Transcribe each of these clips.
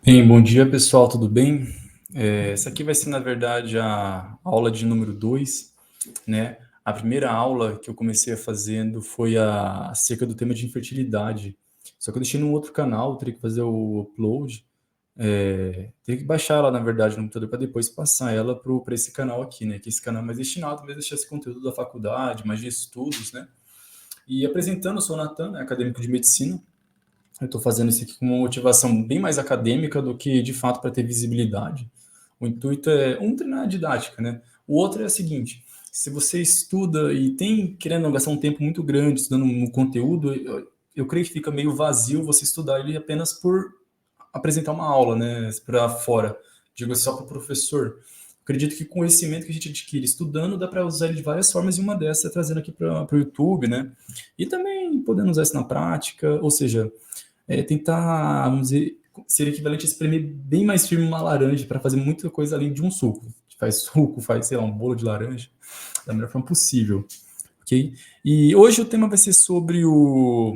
Bem, bom dia pessoal, tudo bem? Essa aqui vai ser, na verdade, a aula de número 2, né? A primeira aula que eu comecei a fazendo foi acerca do tema de infertilidade. Só que eu deixei num outro canal, eu teria que fazer o upload, teria que baixar ela, na verdade, no computador para depois passar ela para esse canal aqui, né? Que esse canal é mais destinado mesmo a deixar esse conteúdo da faculdade, mais de estudos, né? E apresentando, eu sou o Natan, né, acadêmico de medicina. Eu estou fazendo isso aqui com uma motivação bem mais acadêmica do que, de fato, para ter visibilidade. O intuito é, um, treinar a didática, né? O outro é o seguinte, se você estuda e tem, querendo gastar um tempo muito grande estudando um conteúdo, eu creio que fica meio vazio você estudar ele apenas por apresentar uma aula, né, para fora, digo assim, só para o professor. Acredito que com o conhecimento que a gente adquire estudando, dá para usar ele de várias formas, e uma dessas é trazendo aqui para o YouTube, né? E também podendo usar isso na prática, ou seja, tentar, vamos dizer, ser equivalente a espremer bem mais firme uma laranja para fazer muita coisa além de um suco. Faz suco, faz, sei lá, um bolo de laranja, da melhor forma possível, ok? E hoje o tema vai ser sobre o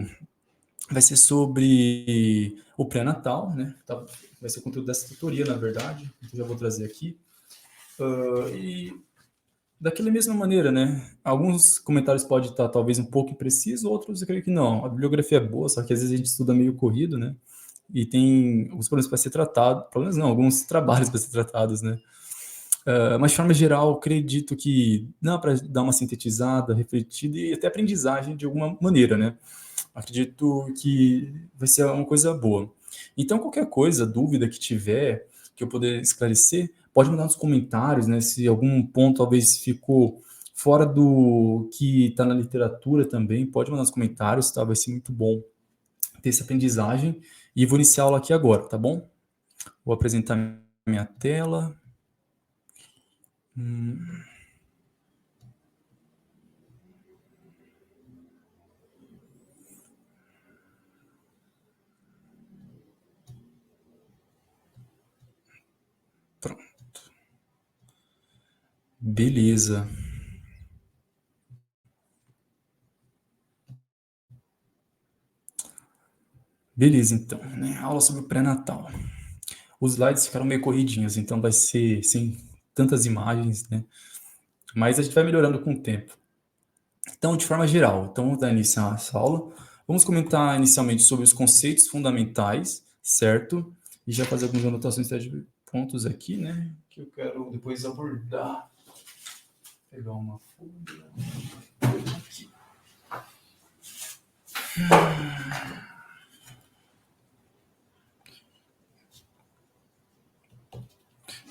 pré-natal, né? Tá, vai ser o conteúdo dessa tutoria, na verdade, então já vou trazer aqui. E daquela mesma maneira, né? Alguns comentários podem estar talvez um pouco imprecisos, outros eu creio que não. A bibliografia é boa, só que às vezes a gente estuda meio corrido, né? E tem alguns problemas para ser tratado, problemas não, alguns trabalhos para ser tratados, né? Mas de forma geral, acredito que dá para dar uma sintetizada, refletida e até aprendizagem de alguma maneira, né? Acredito que vai ser uma coisa boa. Então, qualquer coisa, dúvida que tiver, que eu puder esclarecer, pode mandar nos comentários, né? Se algum ponto talvez ficou fora do que está na literatura também, pode mandar nos comentários, tá? Vai ser muito bom ter essa aprendizagem. E vou iniciar a aula aqui agora, tá bom? Vou apresentar minha tela. Pronto. Beleza. Beleza, então, né? Aula sobre o pré-natal. Os slides ficaram meio corridinhos, então vai ser sem tantas imagens, né? Mas a gente vai melhorando com o tempo. Então, de forma geral, então vamos dar início a essa aula. Vamos comentar inicialmente sobre os conceitos fundamentais, certo? E já fazer algumas anotações de pontos aqui, né? Que eu quero depois abordar. Pegar uma folha. Aqui.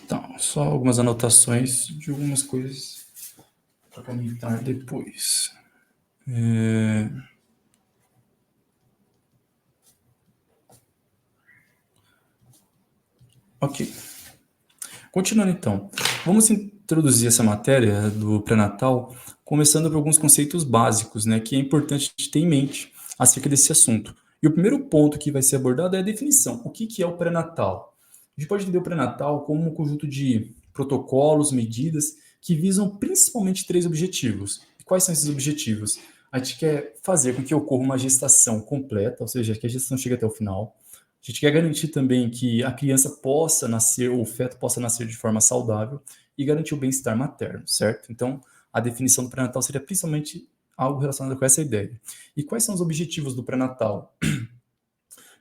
Então, só algumas anotações de algumas coisas para comentar depois. Ok. Continuando então, vamos introduzir essa matéria do pré-natal, começando por alguns conceitos básicos, né, que é importante ter em mente acerca desse assunto. E o primeiro ponto que vai ser abordado é a definição. O que é o pré-natal? A gente pode entender o pré-natal como um conjunto de protocolos, medidas que visam principalmente três objetivos. E quais são esses objetivos? A gente quer fazer com que ocorra uma gestação completa, ou seja, que a gestação chegue até o final. A gente quer garantir também que a criança possa nascer, ou o feto possa nascer de forma saudável e garantir o bem-estar materno, certo? Então, a definição do pré-natal seria principalmente algo relacionado com essa ideia. E quais são os objetivos do pré-natal?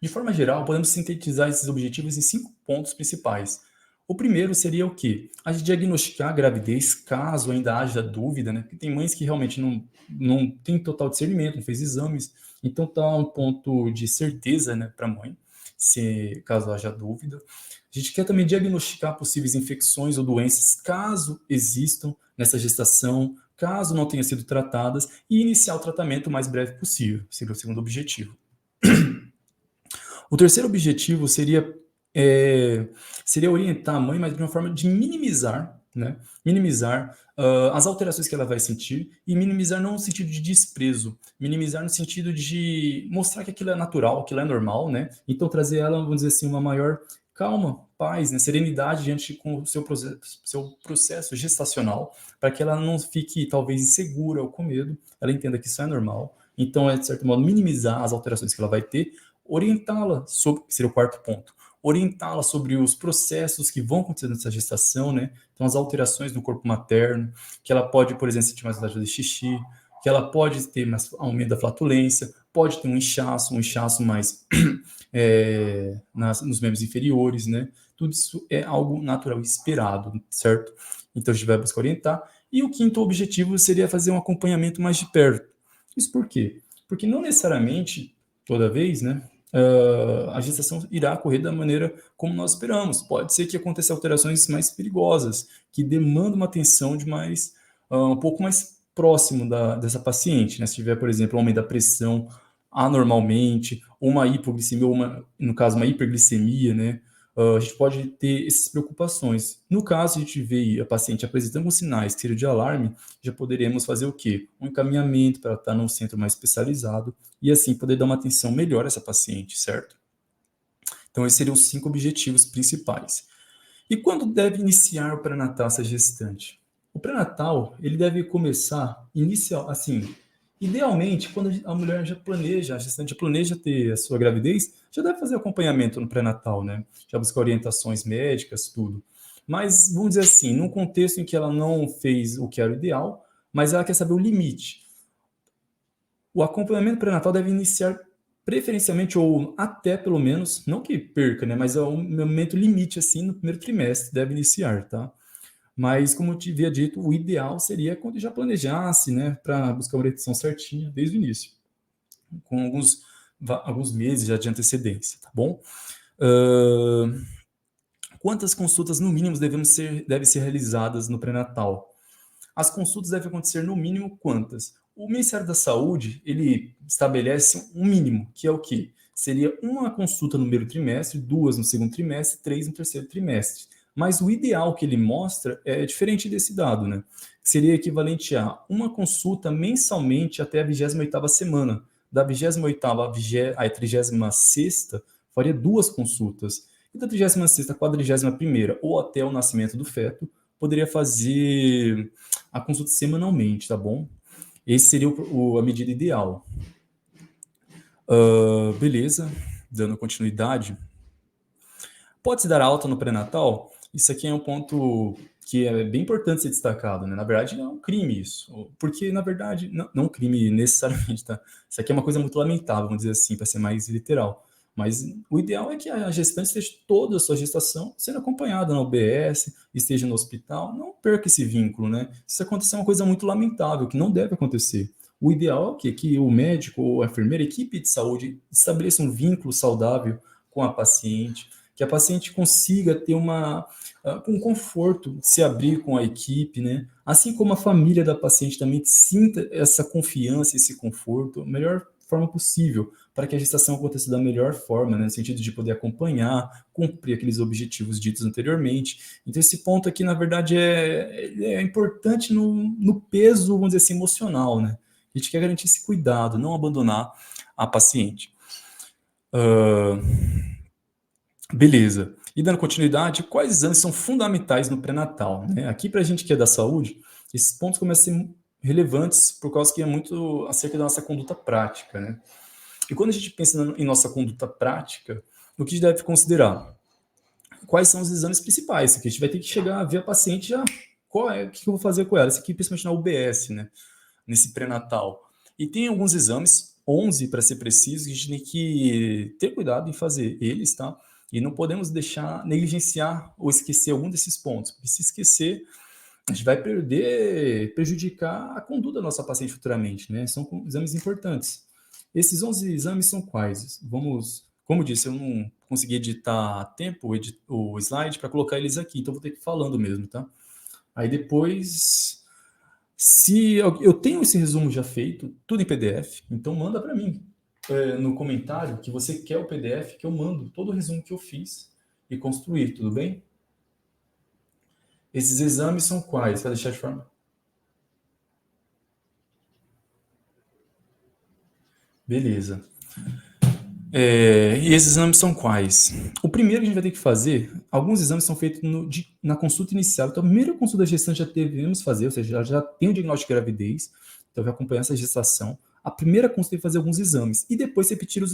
De forma geral, podemos sintetizar esses objetivos em 5 pontos principais. O primeiro seria o quê? A de diagnosticar a gravidez, caso ainda haja dúvida, né? Porque tem mães que realmente não têm total discernimento, não fez exames, então tá um ponto de certeza, né, para a mãe, se caso haja dúvida. A gente quer também diagnosticar possíveis infecções ou doenças, caso existam nessa gestação, caso não tenham sido tratadas, e iniciar o tratamento o mais breve possível, seria o segundo objetivo. O terceiro objetivo seria orientar a mãe, mas de uma forma de minimizar, né? Minimizar as alterações que ela vai sentir e minimizar não no sentido de desprezo, minimizar no sentido de mostrar que aquilo é natural, aquilo é normal, né? Então trazer ela, vamos dizer assim, uma maior calma, paz, né? Serenidade diante com o seu processo gestacional, para que ela não fique talvez insegura ou com medo, ela entenda que isso é normal. Então, é de certo modo minimizar as alterações que ela vai ter, orientá-la sobre, que seria o quarto ponto, orientá-la sobre os processos que vão acontecer nessa gestação, né? Então, as alterações no corpo materno, que ela pode, por exemplo, sentir mais vontade de fazer xixi, que ela pode ter mais aumento da flatulência, pode ter um inchaço mais nos membros inferiores, né? Tudo isso é algo natural e esperado, certo? Então, a gente vai buscar orientar. E o quinto objetivo seria fazer um acompanhamento mais de perto. Isso por quê? Porque não necessariamente, toda vez, né, a gestação irá ocorrer da maneira como nós esperamos. Pode ser que aconteçam alterações mais perigosas, que demandam uma atenção de mais, um pouco mais próximo dessa paciente, né? Se tiver, por exemplo, um aumento da pressão anormalmente, ou uma hipoglicemia, ou no caso, uma hiperglicemia, né? A gente pode ter essas preocupações. No caso, a gente vê a paciente apresentando sinais que seriam de alarme, já poderíamos fazer o quê? Um encaminhamento para estar num centro mais especializado e assim poder dar uma atenção melhor a essa paciente, certo? Então, esses seriam os 5 objetivos principais. E quando deve iniciar o pré-natal essa gestante? O pré-natal, ele deve começar assim, idealmente, quando a mulher já planeja, a gestante já planeja ter a sua gravidez, já deve fazer acompanhamento no pré-natal, né? Já buscar orientações médicas, tudo. Mas, vamos dizer assim, num contexto em que ela não fez o que era o ideal, mas ela quer saber o limite. O acompanhamento pré-natal deve iniciar preferencialmente ou até pelo menos, não que perca, né, mas é um momento limite assim no primeiro trimestre deve iniciar, tá? Mas como eu te havia dito, o ideal seria quando já planejasse, né, para buscar uma orientação certinha desde o início, com alguns meses já de antecedência, tá bom? Quantas consultas no mínimo devem ser realizadas no pré-natal? As consultas devem acontecer no mínimo quantas? O Ministério da Saúde, ele estabelece um mínimo, que é o quê? Seria uma consulta no primeiro trimestre, 2 no segundo trimestre, 3 no terceiro trimestre. Mas o ideal que ele mostra é diferente desse dado, né? Seria equivalente a uma consulta mensalmente até a 28ª semana. Da 28ª à 36ª, faria 2 consultas. E da 36ª à 41ª, ou até o nascimento do feto, poderia fazer a consulta semanalmente, tá bom? Esse seria a medida ideal. Beleza, dando continuidade. Pode-se dar alta no pré-natal? Isso aqui é um ponto que é bem importante ser destacado, né? Na verdade, é um crime isso. Porque, na verdade, não um crime necessariamente, tá? Isso aqui é uma coisa muito lamentável, vamos dizer assim, para ser mais literal. Mas o ideal é que a gestante esteja toda a sua gestação sendo acompanhada na UBS, esteja no hospital, não perca esse vínculo, né? Se isso acontecer é uma coisa muito lamentável, que não deve acontecer. O ideal é o quê? Que o médico ou a enfermeira, a equipe de saúde, estabeleça um vínculo saudável com a paciente, que a paciente consiga ter um conforto, se abrir com a equipe, né? Assim como a família da paciente também sinta essa confiança, esse conforto, a melhor forma possível, para que a gestação aconteça da melhor forma, né? No sentido de poder acompanhar, cumprir aqueles objetivos ditos anteriormente. Então, esse ponto aqui, na verdade, é importante no peso, vamos dizer assim, emocional, né? A gente quer garantir esse cuidado, não abandonar a paciente. Beleza. E dando continuidade, quais exames são fundamentais no pré-natal? Né? Aqui, para a gente que é da saúde, esses pontos começam a ser relevantes por causa que é muito acerca da nossa conduta prática. Né? E quando a gente pensa em nossa conduta prática, o que a gente deve considerar? Quais são os exames principais? Que a gente vai ter que chegar a ver a paciente já. O que eu vou fazer com ela? Isso aqui, principalmente na UBS, né? Nesse pré-natal. E tem alguns exames, 11 para ser preciso, que a gente tem que ter cuidado em fazer eles, tá? E não podemos deixar negligenciar ou esquecer algum desses pontos, porque se esquecer, a gente vai prejudicar a conduta da nossa paciente futuramente, né? São exames importantes. Esses 11 exames são quais? Como disse, eu não consegui editar a tempo o slide para colocar eles aqui, então vou ter que ir falando mesmo, tá? Aí depois, se eu tenho esse resumo já feito, tudo em PDF, então manda para mim no comentário que você quer o PDF, que eu mando todo o resumo que eu fiz e construir, tudo bem? Esses exames são quais? Para deixar de forma. Beleza. E esses exames são quais? O primeiro que a gente vai ter que fazer, alguns exames são feitos na consulta inicial. Então, a primeira consulta da gestante já devemos fazer, ou seja, já tem o diagnóstico de gravidez, então vai acompanhar essa gestação. A primeira consulta tem que fazer alguns exames e depois repetir-os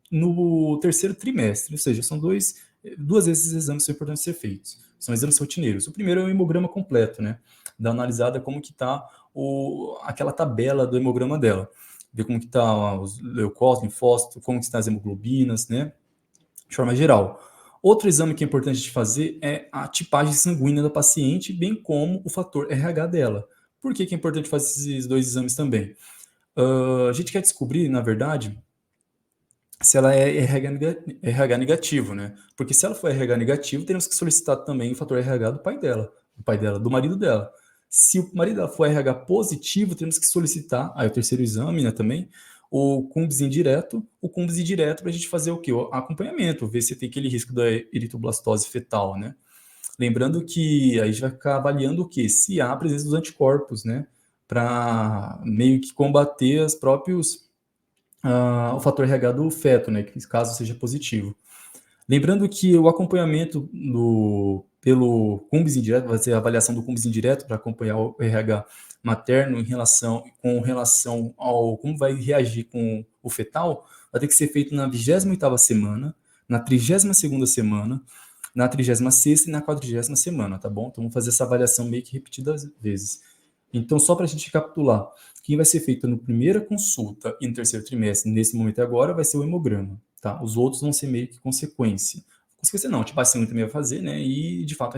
no terceiro trimestre, ou seja, são 2 duas vezes esses exames são importantes ser feitos. São exames rotineiros. O primeiro é o hemograma completo, né? Dar uma analisada como que está aquela tabela do hemograma dela. Ver como que está os leucócitos, linfócitos, como que estão as hemoglobinas, né? De forma geral. Outro exame que é importante de fazer é a tipagem sanguínea da paciente, bem como o fator RH dela. Por que é importante fazer esses dois exames também? A gente quer descobrir, na verdade, se ela é RH negativo, né? Porque se ela for RH negativo, teremos que solicitar também o fator RH do pai dela, do marido dela. Se o marido dela for RH positivo, temos que solicitar, aí o terceiro exame, né, também, o CUMBS indireto, para a gente fazer o quê? O acompanhamento, ver se tem aquele risco da eritroblastose fetal, né? Lembrando que aí a gente vai ficar avaliando o quê? Se há a presença dos anticorpos, né? Para meio que combater os próprios o fator RH do feto, né, caso seja positivo. Lembrando que o acompanhamento pelo CUMBS indireto, vai ser a avaliação do CUMBS indireto para acompanhar o RH materno com relação ao como vai reagir com o fetal, vai ter que ser feito na 28ª semana, na 32ª semana, na 36ª e na 40ª semana, tá bom? Então, vamos fazer essa avaliação meio que repetidas vezes. Então, só para a gente recapitular, quem vai ser feito na primeira consulta e no terceiro trimestre, nesse momento agora, vai ser o hemograma, tá? Os outros vão ser meio que consequência. Consequência não, tipo, a sangue também vai fazer, né? E, de fato,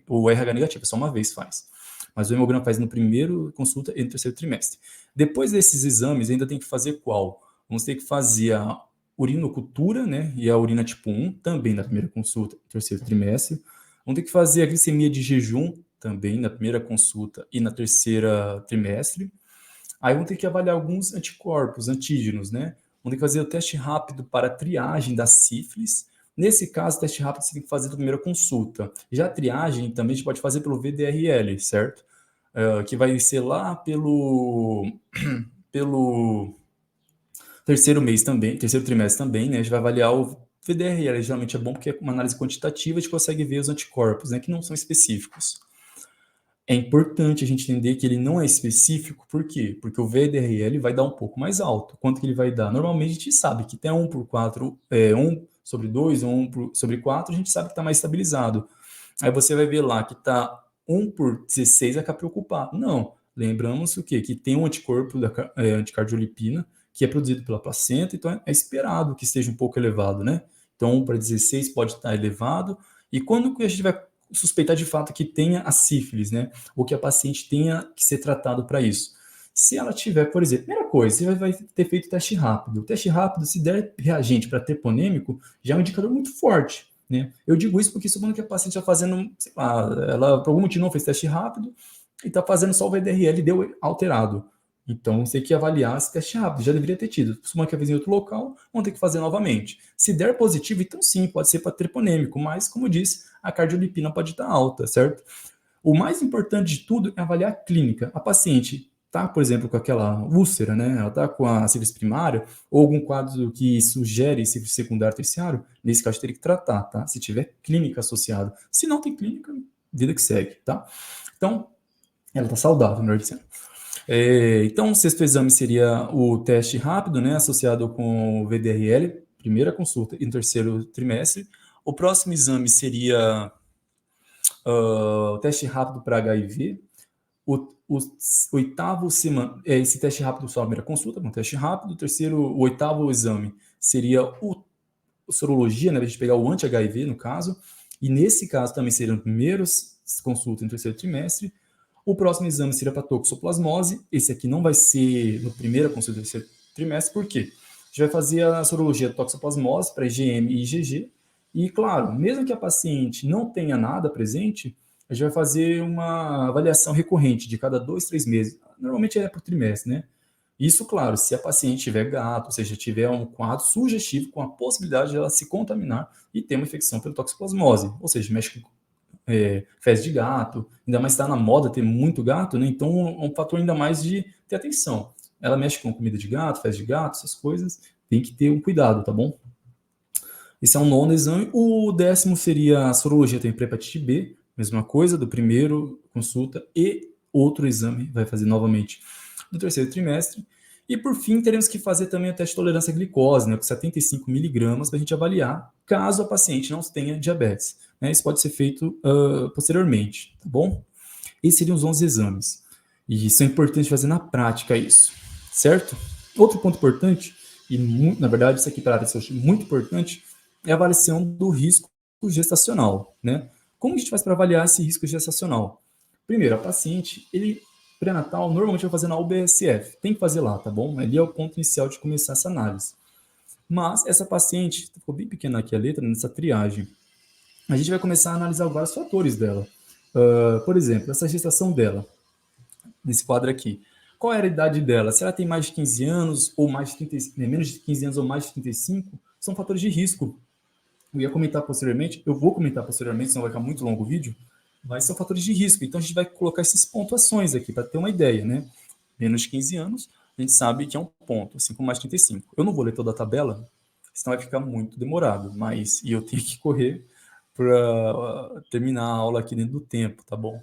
o RH negativo, só uma vez faz. Mas o hemograma faz no primeiro consulta e no terceiro trimestre. Depois desses exames, ainda tem que fazer qual? Vamos ter que fazer a urinocultura, né? E a urina tipo 1, também na primeira consulta e terceiro trimestre. Vamos ter que fazer a glicemia de jejum, também na primeira consulta e na terceira trimestre. Aí vão ter que avaliar alguns anticorpos, antígenos, né? Vão ter que fazer o teste rápido para a triagem da sífilis. Nesse caso, o teste rápido você tem que fazer na primeira consulta. Já a triagem também a gente pode fazer pelo VDRL, certo? Que vai ser lá pelo terceiro mês também, terceiro trimestre também, né? A gente vai avaliar o VDRL, geralmente é bom porque é uma análise quantitativa, a gente consegue ver os anticorpos, né? Que não são específicos. É importante a gente entender que ele não é específico, por quê? Porque o VDRL vai dar um pouco mais alto. Quanto que ele vai dar? Normalmente a gente sabe que tem 1 por 4, 1 sobre 2 ou 1 sobre 4, a gente sabe que está mais estabilizado. Aí você vai ver lá que está 1 por 16, é para preocupar. Não. Lembramos o quê? Que tem um anticorpo da anticardiolipina, que é produzido pela placenta, então é esperado que esteja um pouco elevado, né? Então 1 para 16 pode estar elevado. E quando que a gente vai suspeitar de fato que tenha a sífilis, né? Ou que a paciente tenha que ser tratado para isso. Se ela tiver, por exemplo, primeira coisa, você vai ter feito teste rápido. O teste rápido, se der reagente para treponêmico, já é um indicador muito forte, né? Eu digo isso porque supondo que a paciente está fazendo, sei lá, ela por algum motivo não fez teste rápido e está fazendo só o VDRL e deu alterado. Então, você tem que avaliar esse teste rápido. Já deveria ter tido. Se uma vez em outro local, vão ter que fazer novamente. Se der positivo, então sim, pode ser para treponêmico, mas, como eu disse, a cardiolipina pode estar alta, certo? O mais importante de tudo é avaliar a clínica. A paciente está, por exemplo, com aquela úlcera, né? Ela está com a sífilis primária ou algum quadro que sugere sífilis secundário terciário, nesse caso teria que tratar, tá? Se tiver clínica associada. Se não tem clínica, vida que segue, tá? Então, ela está saudável, melhor dizendo. Então, o sexto exame seria o teste rápido, né, associado com o VDRL, primeira consulta, e no terceiro trimestre. O próximo exame seria o teste rápido para HIV. O oitavo semana, esse teste rápido só a primeira consulta, um teste rápido. O oitavo exame seria a sorologia, né, a gente pegar o anti-HIV, no caso. E nesse caso também seriam primeiros consulta no terceiro trimestre. O próximo exame seria para toxoplasmose. Esse aqui não vai ser no primeira consulta do terceiro trimestre, por quê? A gente vai fazer a sorologia de toxoplasmose para IgM e IgG. E, claro, mesmo que a paciente não tenha nada presente, a gente vai fazer uma avaliação recorrente de cada 2, 3 meses. Normalmente é por trimestre, né? Isso, claro, se a paciente tiver gato, ou seja, tiver um quadro sugestivo com a possibilidade de ela se contaminar e ter uma infecção pela toxoplasmose, ou seja, mexe com fezes de gato, ainda mais está na moda ter muito gato, né? Então é um fator ainda mais de ter atenção. Ela mexe com comida de gato, fezes de gato, essas coisas, tem que ter um cuidado, tá bom? Esse é um nono exame. O 10º seria a sorologia também para hepatite B, mesma coisa, do primeiro consulta, e outro exame vai fazer novamente no terceiro trimestre. E por fim, teremos que fazer também o teste de tolerância à glicose, né, com 75 miligramas, para a gente avaliar caso a paciente não tenha diabetes, né? Isso pode ser feito posteriormente, tá bom? Esses seriam os 11 exames. E isso é importante fazer na prática isso, certo? Outro ponto importante, e na verdade isso aqui para a área de saúde muito importante, é a avaliação do risco gestacional, né? Como a gente faz para avaliar esse risco gestacional? Primeiro, a paciente, ele pré-natal, normalmente vai fazer na UBSF, tem que fazer lá, tá bom? Ali é o ponto inicial de começar essa análise. Mas essa paciente, ficou bem pequena aqui a letra, nessa triagem, a gente vai começar a analisar vários fatores dela. Por exemplo, essa gestação dela, nesse quadro aqui. Qual era a idade dela? Se ela tem mais de 15 anos, ou mais de 30, menos de 15 anos ou mais de 35, são fatores de risco. Eu ia comentar posteriormente, eu vou comentar posteriormente, senão vai ficar muito longo o vídeo, mas são fatores de risco. Então a gente vai colocar essas pontuações aqui para ter uma ideia, né? Menos de 15 anos, a gente sabe que é um ponto, assim como mais de 35. Eu não vou ler toda a tabela, senão vai ficar muito demorado, mas e eu tenho que correr para terminar a aula aqui dentro do tempo, tá bom?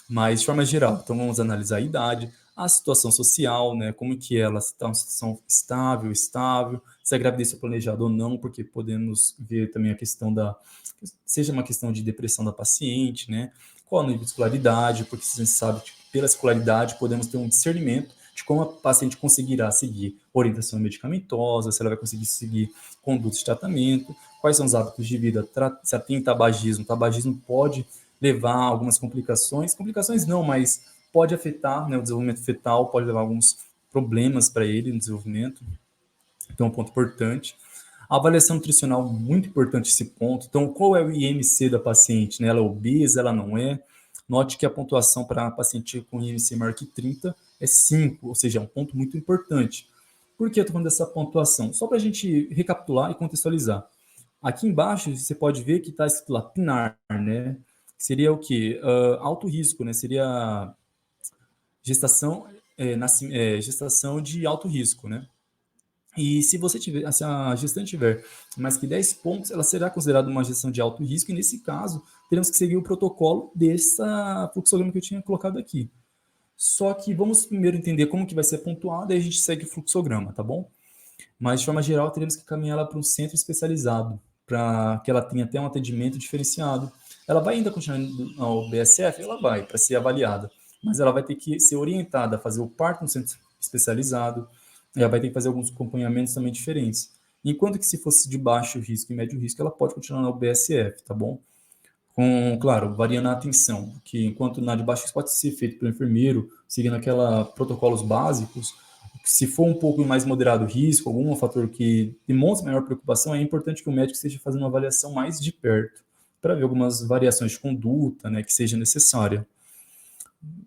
Mas de forma geral, então vamos analisar a idade, a situação social, né? Como que ela está em uma situação estável, se a gravidez é planejada ou não, porque podemos ver também a questão seja uma questão de depressão da paciente, né? Qual a nível de escolaridade, porque a gente sabe que pela escolaridade podemos ter um discernimento de como a paciente conseguirá seguir orientação medicamentosa, se ela vai conseguir seguir conduta de tratamento, quais são os hábitos de vida, se ela tem tabagismo pode levar a algumas complicações não, mas pode afetar, né, o desenvolvimento fetal, pode levar a alguns problemas para ele no desenvolvimento, então é um ponto importante. A avaliação nutricional, muito importante esse ponto. Então, qual é o IMC da paciente? Né? Ela é obesa, ela não é? Note que a pontuação para a paciente com IMC maior que 30 é 5, ou seja, é um ponto muito importante. Por que eu estou falando dessa pontuação? Só para a gente recapitular e contextualizar. Aqui embaixo, você pode ver que está escrito lá PNAR, né? Seria o quê? Alto risco, né? Seria gestação, gestação de alto risco, né? E se a gestante tiver mais que 10 pontos, ela será considerada uma gestão de alto risco, e nesse caso, teremos que seguir o protocolo dessa fluxograma que eu tinha colocado aqui. Só que vamos primeiro entender como que vai ser pontuado, e a gente segue o fluxograma, tá bom? Mas, de forma geral, teremos que caminhar ela para um centro especializado, para que ela tenha até um atendimento diferenciado. Ela vai ainda continuar no BSF? Ela vai, para ser avaliada, mas ela vai ter que ser orientada a fazer o parto no centro especializado, ela vai ter que fazer alguns acompanhamentos também diferentes. Enquanto que se fosse de baixo risco e médio risco, ela pode continuar na UBSF, tá bom? Claro, variando a atenção, que enquanto na de baixo risco pode ser feito pelo enfermeiro, seguindo aqueles protocolos básicos. Se for um pouco mais moderado risco, algum fator que demonstra maior preocupação, é importante que o médico esteja fazendo uma avaliação mais de perto, para ver algumas variações de conduta, né, que seja necessária,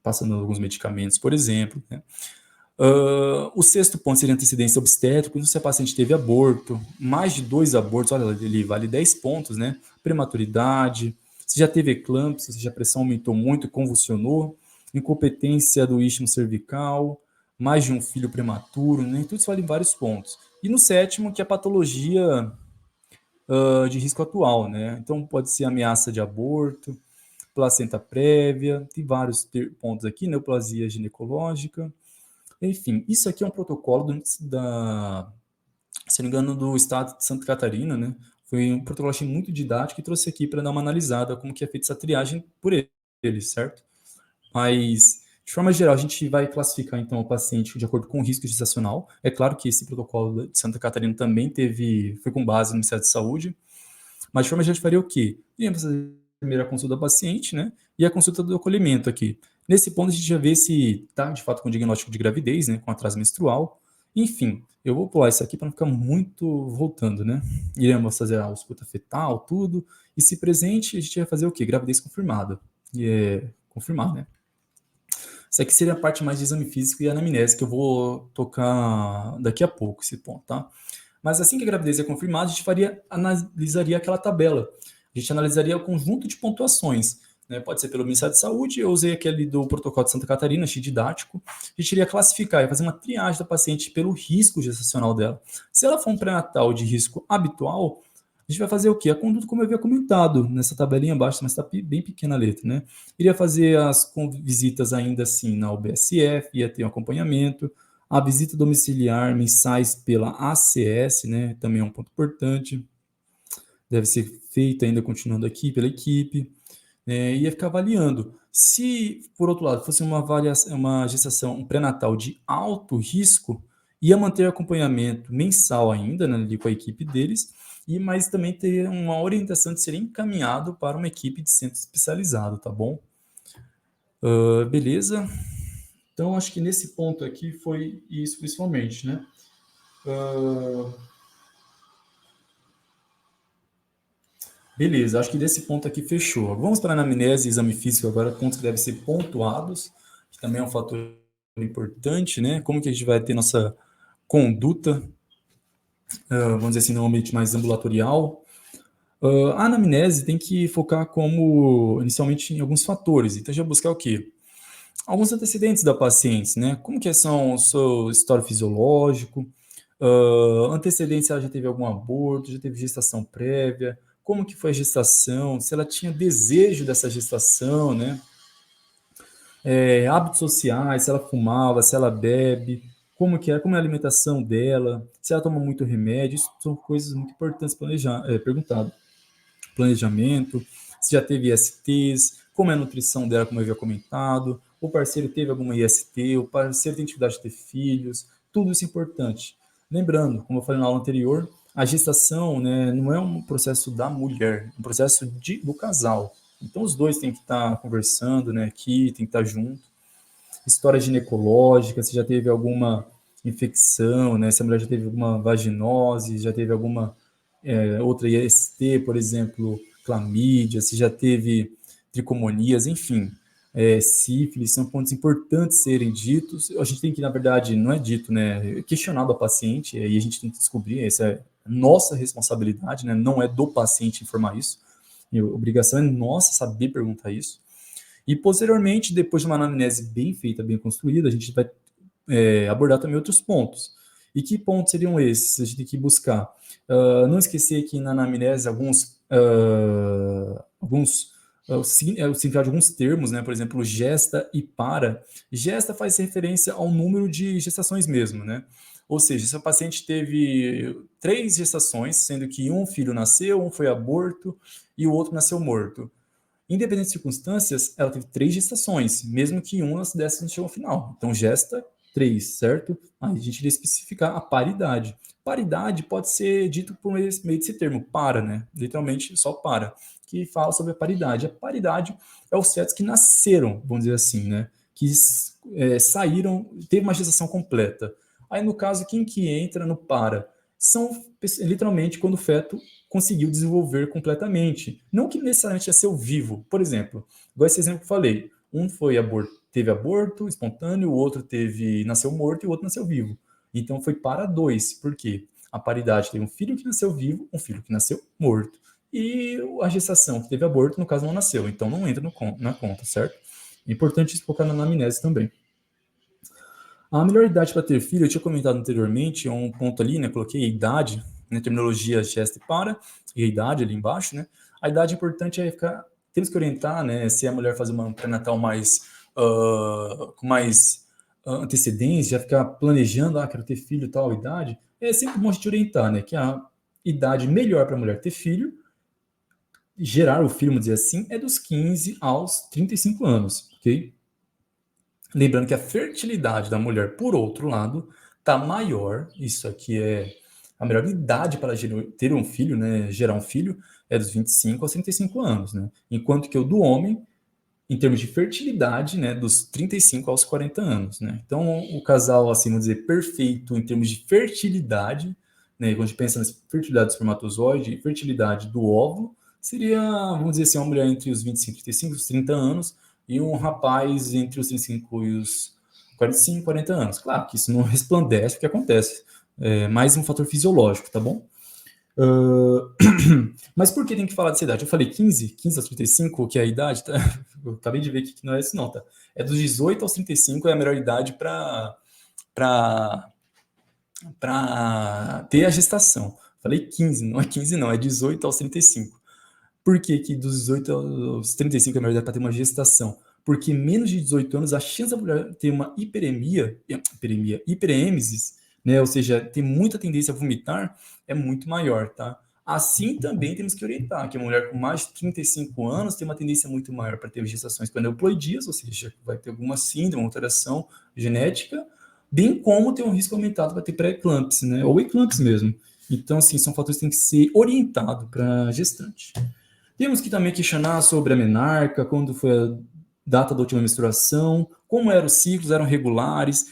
passando alguns medicamentos, por exemplo, né? O sexto ponto seria antecedência obstétrica, se a paciente teve aborto, mais de 2 abortos, olha, ele vale 10 pontos, né? Prematuridade, se já teve eclâmpsia, se já a pressão aumentou muito e convulsionou, incompetência do istmo cervical, mais de um filho prematuro, né? Tudo isso vale vários pontos. E no sétimo, que é a patologia de risco atual, né? Então pode ser ameaça de aborto, placenta prévia, tem vários pontos aqui, neoplasia ginecológica. Enfim, isso aqui é um protocolo se não me engano, do estado de Santa Catarina, né? Foi um protocolo, achei muito didático, e trouxe aqui para dar uma analisada como que é feita essa triagem por eles, certo? Mas, de forma geral, a gente vai classificar, então, o paciente de acordo com o risco gestacional. É claro que esse protocolo de Santa Catarina também foi com base no Ministério da Saúde, mas, de forma geral, a gente faria o quê? Iríamos fazer a primeira consulta do paciente, né? E a consulta do acolhimento aqui. Nesse ponto, a gente já vê se está, de fato, com diagnóstico de gravidez, né? Com atraso menstrual. Enfim, eu vou pular isso aqui para não ficar muito voltando, né? Iremos fazer a ausculta fetal, tudo. E se presente, a gente vai fazer o quê? Gravidez confirmada. Confirmar, né? Isso aqui seria a parte mais de exame físico e anamnese, que eu vou tocar daqui a pouco, esse ponto, tá? Mas assim que a gravidez é confirmada, a gente analisaria aquela tabela. A gente analisaria o conjunto de pontuações, né? Pode ser pelo Ministério da Saúde, eu usei aquele do protocolo de Santa Catarina, achei didático. A gente iria classificar, ia fazer uma triagem da paciente pelo risco gestacional dela. Se ela for um pré-natal de risco habitual, a gente vai fazer o quê? A conduta, como eu havia comentado, nessa tabelinha abaixo, mas está bem pequena a letra, né? Iria fazer as visitas ainda assim na UBSF, ia ter um acompanhamento, a visita domiciliar mensais pela ACS, né? Também é um ponto importante. deve ser feita ainda continuando aqui pela equipe, ia ficar avaliando. Se, por outro lado, fosse uma gestação, um pré-natal de alto risco, ia manter acompanhamento mensal ainda, né, ali com a equipe deles, mas também ter uma orientação de ser encaminhado para uma equipe de centro especializado, tá bom? Beleza? Então, acho que nesse ponto aqui foi isso principalmente, né? Beleza, acho que desse ponto aqui fechou. Vamos para a anamnese e exame físico agora, pontos que devem ser pontuados, que também é um fator importante, né? Como que a gente vai ter nossa conduta, vamos dizer assim, no ambiente mais ambulatorial. A anamnese tem que focar como, inicialmente, em alguns fatores. Então, já buscar o quê? Alguns antecedentes da paciente, né? Como que são o seu histórico fisiológico, antecedentes se ela já teve algum aborto, já teve gestação prévia, como que foi a gestação, se ela tinha desejo dessa gestação, né? Hábitos sociais, se ela fumava, se ela bebe, como que é, como é a alimentação dela, se ela toma muito remédio, isso são coisas muito importantes planejar, perguntado. Planejamento, se já teve ISTs, como é a nutrição dela, como eu havia comentado, o parceiro teve alguma IST, o parceiro tem dificuldade de ter filhos, tudo isso é importante. Lembrando, como eu falei na aula anterior, a gestação, né, não é um processo da mulher, é um processo do casal. Então os dois têm que estar conversando, né, aqui, tem que estar junto. História ginecológica, se já teve alguma infecção, né, se a mulher já teve alguma vaginose, já teve alguma outra IST, por exemplo, clamídia, se já teve tricomonias, enfim, sífilis, são pontos importantes serem ditos. A gente tem que, na verdade, não é dito, né, questionado a paciente, e a gente tem que descobrir, essa é nossa responsabilidade, né, não é do paciente informar isso, a obrigação é nossa saber perguntar isso. E, posteriormente, depois de uma anamnese bem feita, bem construída, a gente vai abordar também outros pontos. E que pontos seriam esses? A gente tem que buscar. Não esquecer que na anamnese o significado de alguns termos, né? Por exemplo, gesta e para. Gesta faz referência ao número de gestações mesmo, né? Ou seja, se a paciente teve 3 gestações, sendo que um filho nasceu, um foi aborto e o outro nasceu morto. Independente de circunstâncias, ela teve 3 gestações, mesmo que uma dessas não chegou ao final. Então, gesta 3, certo? Aí a gente iria especificar a paridade. Paridade pode ser dito por meio desse termo, para, né? Literalmente, só para, que fala sobre a paridade. A paridade é os fetos que nasceram, vamos dizer assim, né? Que saíram, teve uma gestação completa. Aí, no caso, quem que entra no para? São literalmente quando o feto conseguiu desenvolver completamente. Não que necessariamente é seu vivo. Por exemplo, igual esse exemplo que eu falei, um teve aborto espontâneo, o outro nasceu morto e o outro nasceu vivo. Então foi para 2. Por quê? A paridade tem um filho que nasceu vivo, um filho que nasceu morto. E a gestação que teve aborto, no caso, não nasceu. Então não entra na conta, certo? É importante isso focar na anamnese também. A melhor idade para ter filho, eu tinha comentado anteriormente, é um ponto ali, né? Coloquei a idade, na terminologia gesta e para, e a idade ali embaixo, né? A idade importante é ficar. Temos que orientar, né? Se a mulher fazer uma pré-natal com mais antecedência, já ficar planejando, quero ter filho tal idade, é sempre bom a gente orientar, né? Que a idade melhor para a mulher ter filho, gerar o filho, vamos dizer assim, é dos 15 aos 35 anos, ok? Lembrando que a fertilidade da mulher, por outro lado, está maior. Isso aqui é a melhor idade para ter um filho, né? Gerar um filho é dos 25 aos 35 anos, né? Enquanto que o do homem, em termos de fertilidade, né, dos 35 aos 40 anos, né? Então, o casal, assim, vamos dizer, perfeito em termos de fertilidade, né? Quando a gente pensa na fertilidade do espermatozoide e fertilidade do óvulo, seria, vamos dizer assim, uma mulher entre os 25 e 35, os 30 anos, e um rapaz entre os 35 e os 45, 40 anos. Claro que isso não resplandece o que acontece. É mais um fator fisiológico, tá bom? Mas por que tem que falar dessa idade? Eu falei 15 aos 35, que é a idade, tá? Eu acabei de ver que não é isso não, tá? É dos 18 aos 35 é a melhor idade para ter a gestação. Falei 15, não é 15 não, é 18 aos 35. Por que que dos 18 aos 35 é a melhor idade para ter uma gestação? Porque menos de 18 anos, a chance da mulher ter uma hiperêmesis, né? Ou seja, ter muita tendência a vomitar, é muito maior, tá? Assim também temos que orientar que a mulher com mais de 35 anos tem uma tendência muito maior para ter gestações com aneuploidias, ou seja, vai ter alguma síndrome, alteração genética, bem como ter um risco aumentado para ter pré-eclâmpsia, né? Ou eclâmpsia mesmo. Então, assim, são fatores que têm que ser orientados para a gestante. Temos que também questionar sobre a menarca, quando foi a data da última menstruação, como eram os ciclos, eram regulares,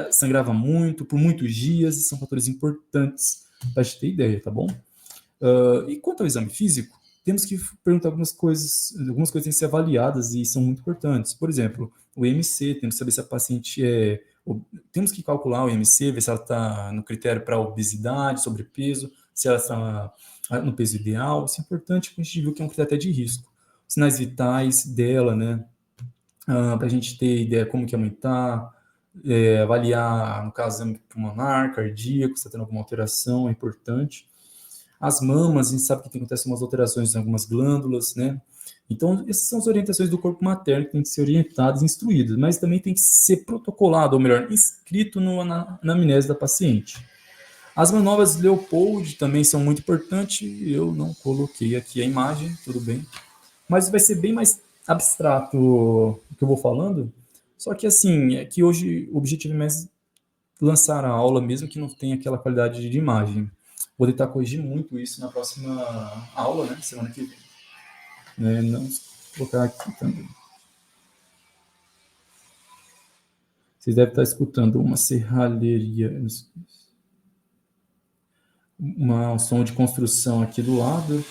sangrava muito, por muitos dias, e são fatores importantes para a gente ter ideia, tá bom? E quanto ao exame físico, temos que perguntar algumas coisas têm que ser avaliadas e são muito importantes. Por exemplo, o IMC, temos que saber se a paciente temos que calcular o IMC, ver se ela está no critério para obesidade, sobrepeso, se ela está no peso ideal. Isso é importante, porque a gente viu que é um critério até de risco. Sinais vitais dela, né? Para a gente ter ideia como que aumentar, avaliar, no caso, exame pulmonar, cardíaco, se está tendo alguma alteração, é importante. As mamas, a gente sabe que acontecem umas alterações em algumas glândulas, né? Então, essas são as orientações do corpo materno que tem que ser orientadas e instruídas, mas também tem que ser protocolado, ou melhor, inscrito na anamnese da paciente. As manobras de Leopold também são muito importantes, eu não coloquei aqui a imagem, tudo bem, mas vai ser bem mais abstrato o que eu vou falando, só que assim, é que hoje o objetivo é mais lançar a aula, mesmo que não tenha aquela qualidade de imagem. Vou tentar corrigir muito isso na próxima aula, né? Semana que vem. Não vou colocar aqui também. Vocês devem estar escutando uma serralheria, um som de construção aqui do lado.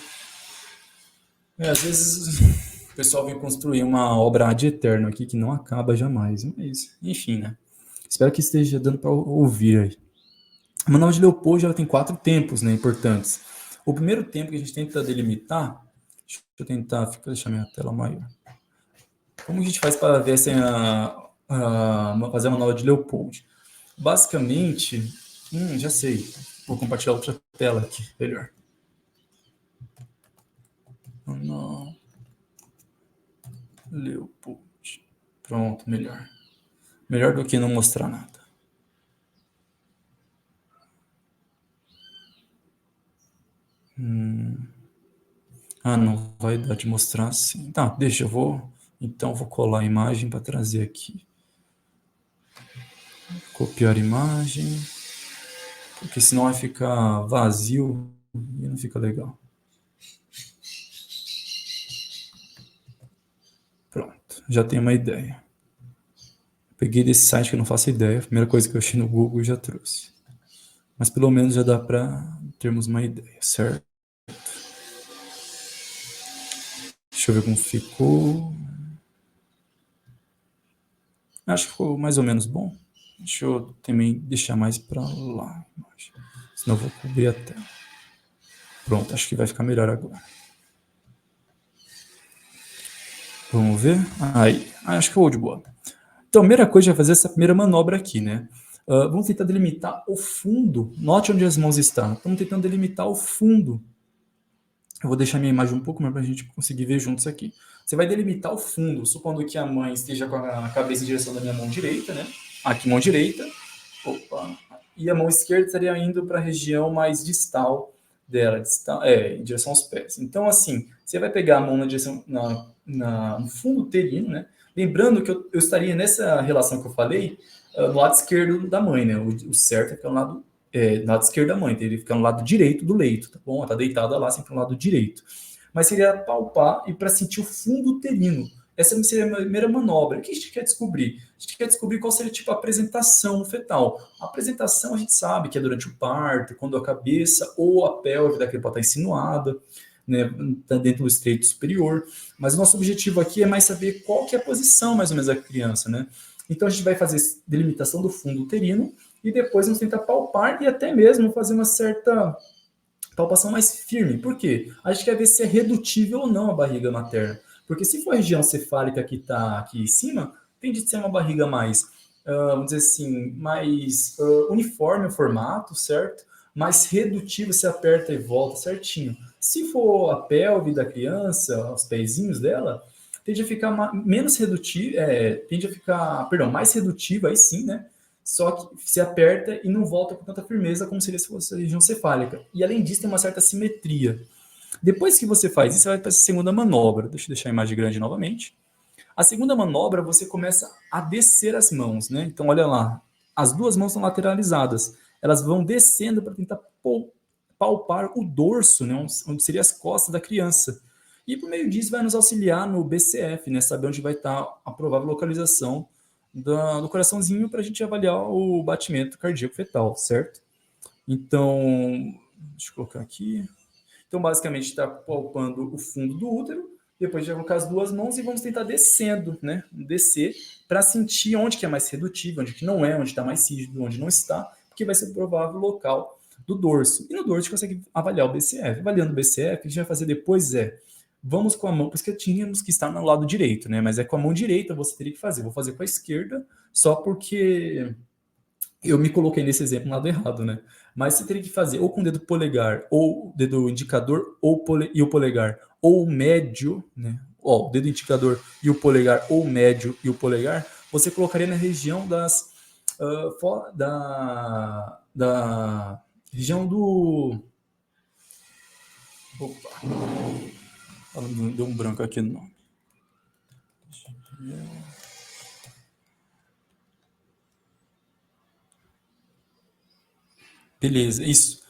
Às vezes o pessoal vem construir uma obra ad eterno aqui que não acaba jamais. Mas, enfim, né? Espero que esteja dando para ouvir aí. A manual de Leopold ela tem 4 tempos, né, importantes. O primeiro tempo que a gente tenta delimitar, deixa eu tentar deixar minha tela maior. Como a gente faz para ver fazer a manual de Leopold? Basicamente, já sei. Vou compartilhar outra tela aqui, melhor. Manual Leopold. Pronto, melhor. Melhor do que não mostrar nada. Não vai dar de mostrar assim. Tá, deixa, então vou colar a imagem para trazer aqui. Copiar imagem, porque senão vai ficar vazio e não fica legal. Pronto, já tenho uma ideia. Peguei desse site que eu não faço ideia, a primeira coisa que eu achei no Google eu já trouxe. Mas pelo menos já dá para termos uma ideia, certo? Deixa eu ver como ficou. Acho que ficou mais ou menos bom. Deixa eu também deixar mais para lá, senão eu vou cobrir a tela. Pronto, acho que vai ficar melhor agora. Vamos ver. Aí, acho que ficou de boa. Então, a primeira coisa é fazer essa primeira manobra aqui, né? Vamos tentar delimitar o fundo. Note onde as mãos estão. Estamos tentando delimitar o fundo. Eu vou deixar minha imagem um pouco mais para a gente conseguir ver juntos aqui. Você vai delimitar o fundo, supondo que a mãe esteja com a cabeça em direção da minha mão direita, né? Aqui, mão direita. Opa. E a mão esquerda estaria indo para a região mais distal dela, em direção aos pés. Então, assim, você vai pegar a mão na direção, no fundo uterino, né? Lembrando que eu estaria nessa relação que eu falei, no lado esquerdo da mãe, né? O certo é ficar no lado esquerdo da mãe, teria que ficar no lado direito do leito, tá bom? Ela tá deitada lá, sempre no lado direito. Mas seria palpar e para sentir o fundo uterino. Essa seria a primeira manobra. O que a gente quer descobrir? A gente quer descobrir qual seria tipo a apresentação fetal. A apresentação a gente sabe que é durante o parto, quando a cabeça ou a pelve da criança está insinuada, né, dentro do estreito superior. Mas o nosso objetivo aqui é mais saber qual que é a posição mais ou menos da criança, né? Então a gente vai fazer delimitação do fundo uterino e depois vamos tentar palpar e até mesmo fazer uma certa palpação mais firme. Por quê? A gente quer ver se é redutível ou não a barriga materna. Porque se for a região cefálica que está aqui em cima, tende a ser uma barriga mais, vamos dizer assim, mais uniforme o formato, certo? Mais redutivo, se aperta e volta certinho. Se for a pelve da criança, os pezinhos dela, tende a ficar menos redutivo, mais redutivo, aí sim, né? só que se aperta e não volta com tanta firmeza como seria se fosse a região cefálica. E além disso, tem uma certa simetria. Depois que você faz isso, você vai para a segunda manobra. Deixa eu deixar a imagem grande novamente. A segunda manobra, você começa a descer as mãos, né? Então, olha lá, as duas mãos são lateralizadas. Elas vão descendo para tentar palpar o dorso, né? Onde seria as costas da criança. E por meio disso vai nos auxiliar no BCF, né? Saber onde vai estar a provável localização do coraçãozinho para a gente avaliar o batimento cardíaco fetal, certo? Então, deixa eu colocar aqui. Então, basicamente, está palpando o fundo do útero, depois a gente vai colocar as duas mãos e vamos tentar descendo, né? Descer para sentir onde que é mais redutivo, onde que não é, onde está mais rígido, onde não está, porque vai ser o provável local do dorso. E no dorso a gente consegue avaliar o BCF. Avaliando o BCF, o que a gente vai fazer depois vamos com a mão, porque tínhamos que estar no lado direito, né? Mas é com a mão direita você teria que fazer. Vou fazer com a esquerda, só porque eu me coloquei nesse exemplo no lado errado, né? Mas você teria que fazer ou com o dedo polegar, ou o dedo indicador, e o polegar, ou o médio, né? Ó, o dedo indicador e o polegar, ou o médio e o polegar, você colocaria na região da região do... Opa, deu um branco aqui no nome. Beleza, isso.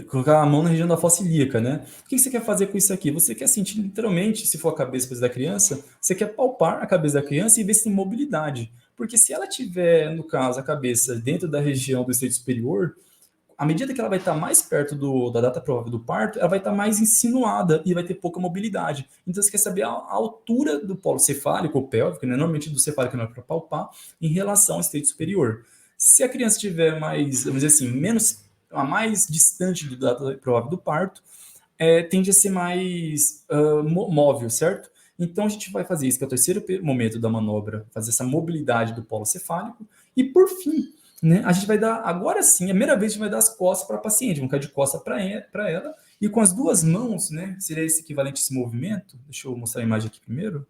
Colocar a mão na região da fossa ilíaca, né? O que você quer fazer com isso aqui? Você quer sentir literalmente, se for a cabeça da criança, você quer palpar a cabeça da criança e ver se tem mobilidade. Porque se ela tiver, no caso, a cabeça dentro da região do estreito superior, à medida que ela vai estar mais perto da data provável do parto, ela vai estar mais insinuada e vai ter pouca mobilidade. Então você quer saber a altura do polo cefálico ou pélvico, né? Normalmente do cefálico não é para palpar, em relação ao estreito superior. Se a criança tiver mais, vamos dizer assim, a mais distante da data provável do parto, tende a ser mais móvel, certo? Então a gente vai fazer isso, que é o terceiro momento da manobra, fazer essa mobilidade do polo cefálico. E por fim, né, a gente vai dar, agora sim, a primeira vez a gente vai dar as costas para a paciente, vamos cair de costas para ela, e com as duas mãos, né, seria esse equivalente a esse movimento. Deixa eu mostrar a imagem aqui primeiro.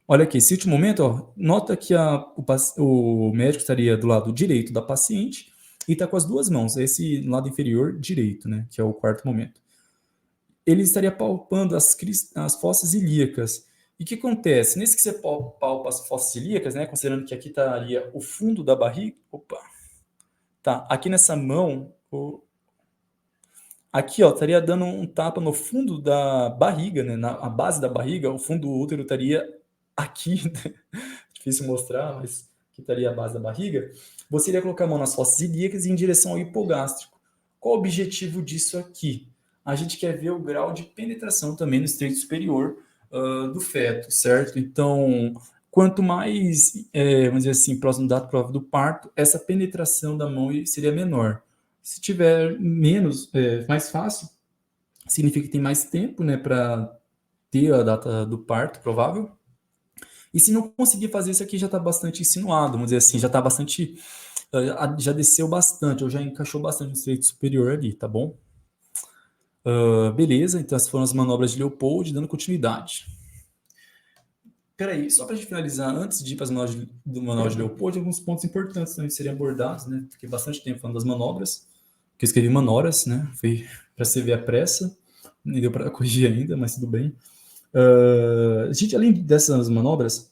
Olha aqui, esse último momento, ó, nota que o médico estaria do lado direito da paciente e está com as duas mãos, esse lado inferior direito, né, que é o quarto momento. Ele estaria palpando as fossas ilíacas. E o que acontece? Nesse que você palpa as fossas ilíacas, né, considerando que aqui estaria o fundo da barriga, tá, aqui nessa mão, aqui, ó, estaria dando um tapa no fundo da barriga, né, na base da barriga, o fundo do útero estaria aqui, difícil mostrar, mas que estaria a base da barriga, você iria colocar a mão nas fossas ilíacas e em direção ao hipogástrico. Qual o objetivo disso aqui? A gente quer ver o grau de penetração também no estreito superior do feto, certo? Então, quanto mais, vamos dizer assim, próximo da data provável do parto, essa penetração da mão seria menor. Se tiver menos, mais fácil, significa que tem mais tempo, né, para ter a data do parto provável. E se não conseguir fazer isso aqui, já está bastante insinuado, vamos dizer assim, já está bastante, já desceu bastante, ou já encaixou bastante no estreito superior ali, tá bom? Beleza, então essas foram as manobras de Leopold, dando continuidade. Peraí, só para a gente finalizar, antes de ir para as manobras de Leopold, alguns pontos importantes também seriam abordados, né? Fiquei bastante tempo falando das manobras, porque eu escrevi manoras, né? Foi para você ver a pressa, nem deu para corrigir ainda, mas tudo bem. Gente, além dessas manobras,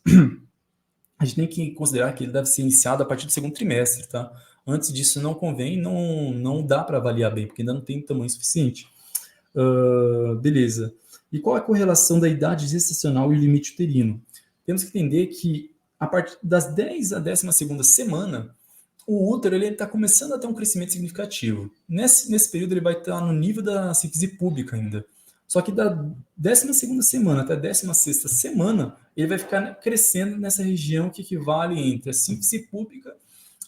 a gente tem que considerar que ele deve ser iniciado a partir do segundo trimestre, tá? Antes disso não convém, não dá para avaliar bem, porque ainda não tem tamanho suficiente. Beleza. E qual é a correlação da idade gestacional e o limite uterino? Temos que entender que a partir das 10 à 12ª semana, o útero está começando a ter um crescimento significativo. Nesse período ele vai estar no nível da síntese pública ainda. Só que da 12ª semana até a 16ª semana, ele vai ficar crescendo nessa região que equivale entre a síntese pública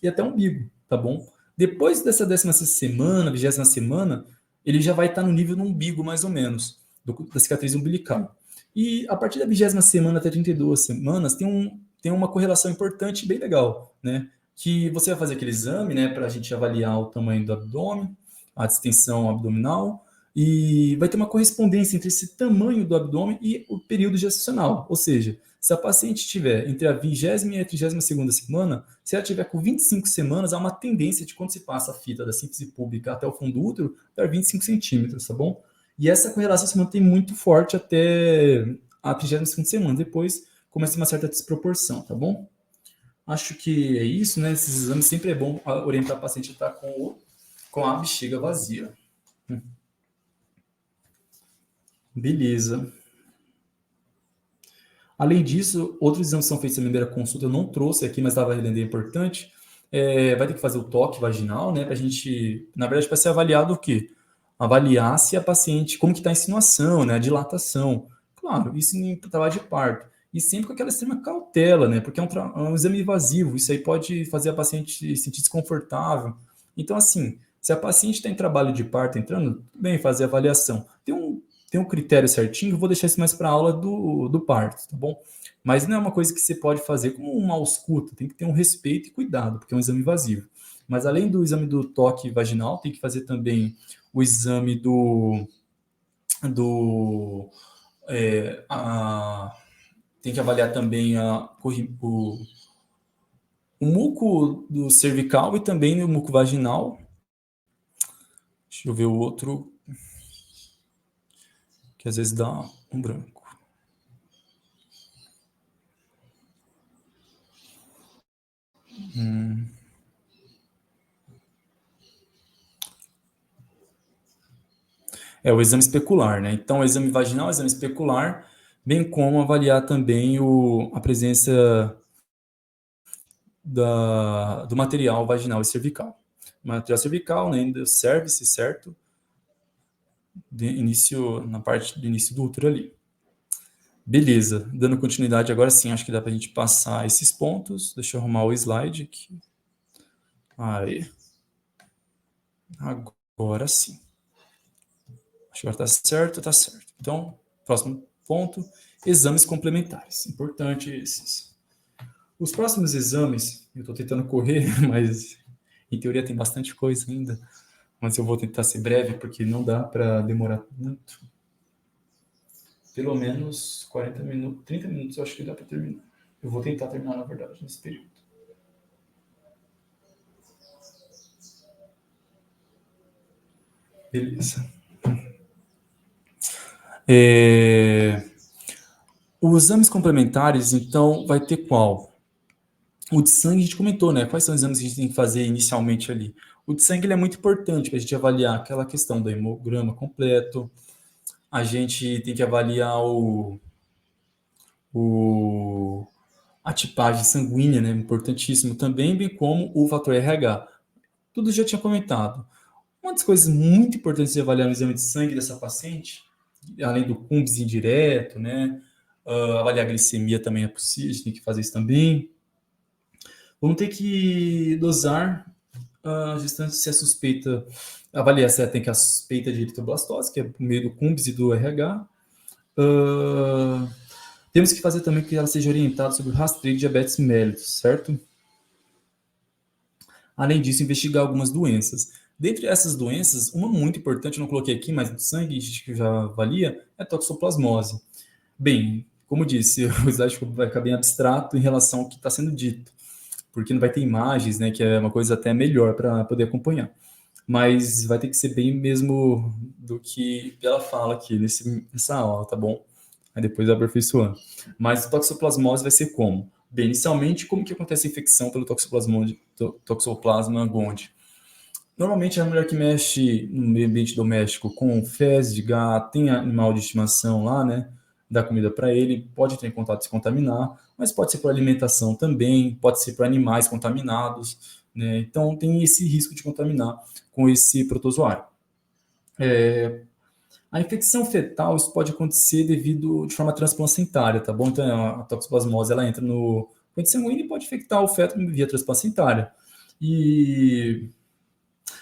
e até o umbigo, tá bom? Depois dessa 16ª semana, 20ª semana, ele já vai estar no nível do umbigo, mais ou menos, da cicatriz umbilical. E a partir da 20ª semana até 32 semanas, tem uma correlação importante bem legal, né? Que você vai fazer aquele exame, né, para a gente avaliar o tamanho do abdômen, a distensão abdominal, e vai ter uma correspondência entre esse tamanho do abdômen e o período gestacional. Ou seja, Se a paciente tiver entre a 20ª e a 32ª semana, se ela tiver com 25 semanas, há uma tendência de quando se passa a fita da síntese pública até o fundo do útero, para 25 centímetros, tá bom? E essa correlação se mantém muito forte até a 32ª semana. Depois começa uma certa desproporção, tá bom? Acho que é isso, né? Esses exames sempre é bom orientar a paciente a estar com a bexiga vazia. Beleza. Além disso, outros exames são feitos na primeira consulta, eu não trouxe aqui, mas estava relendo, é importante. Vai ter que fazer o toque vaginal, né? Para a gente, na verdade, para ser avaliado o quê? Avaliar se a paciente, como que está a insinuação, né? A dilatação. Claro, isso em trabalho de parto. E sempre com aquela extrema cautela, né? Porque é um exame invasivo, isso aí pode fazer a paciente se sentir desconfortável. Então, assim, se a paciente está em trabalho de parto entrando, tudo bem fazer a avaliação. Tem um critério certinho, eu vou deixar isso mais para a aula do parto, tá bom? Mas não é uma coisa que você pode fazer como uma ausculta, tem que ter um respeito e cuidado, porque é um exame invasivo. Mas além do exame do toque vaginal, tem que fazer também o exame do tem que avaliar também o muco do cervical e também o muco vaginal. Deixa eu ver o outro, que às vezes dá um branco. É o exame especular, né? Então, o exame vaginal, o exame especular, bem como avaliar também a presença do material vaginal e cervical. Material cervical, né, do cervice, certo? Na parte do início do útero ali. Beleza, dando continuidade agora sim, acho que dá para a gente passar esses pontos. Deixa eu arrumar o slide aqui. Aí. Agora sim. Acho que agora está certo, está certo. Então, próximo ponto, exames complementares. Importante esses. Os próximos exames, eu estou tentando correr, mas em teoria tem bastante coisa ainda. Mas eu vou tentar ser breve, porque não dá para demorar muito. Pelo menos 40 minutos, 30 minutos eu acho que dá para terminar. Eu vou tentar terminar, na verdade, nesse período. Beleza. Os exames complementares, então, vai ter qual? O de sangue a gente comentou, né? Quais são os exames que a gente tem que fazer inicialmente ali? O de sangue ele é muito importante para a gente avaliar aquela questão do hemograma completo. A gente tem que avaliar a tipagem sanguínea, né? Importantíssimo também, bem como o fator RH. Tudo já tinha comentado. Uma das coisas muito importantes de avaliar no exame de sangue dessa paciente, além do CUMBS indireto, né? Avaliar a glicemia também é possível, a gente tem que fazer isso também. Vamos ter que dosar a gestante se é suspeita, avaliar se ela tem que a suspeita de eritroblastose, que é por meio do CUMBS e do RH. Temos que fazer também que ela seja orientada sobre o rastreio de diabetes mellitus, certo? Além disso, investigar algumas doenças. Dentre essas doenças, uma muito importante, eu não coloquei aqui, mas no sangue a gente já avalia, é a toxoplasmose. Bem, como disse, o slide vai ficar bem abstrato em relação ao que está sendo dito, porque não vai ter imagens, né, que é uma coisa até melhor para poder acompanhar. Mas vai ter que ser bem mesmo do que ela fala aqui nessa aula, tá bom? Aí depois aperfeiçoando. Mas a toxoplasmose vai ser como? Bem, inicialmente, como que acontece a infecção pelo toxoplasma gondii? Normalmente, a mulher que mexe no meio ambiente doméstico com fezes de gato, tem animal de estimação lá, né? Dá comida para ele, pode ter contato e se contaminar, mas pode ser por alimentação também, pode ser por animais contaminados, né? Então, tem esse risco de contaminar com esse protozoário. A infecção fetal, isso pode acontecer de forma transplacentária, tá bom? Então, a toxoplasmose, ela entra no corrente sanguínea e pode infectar o feto via transplacentária. E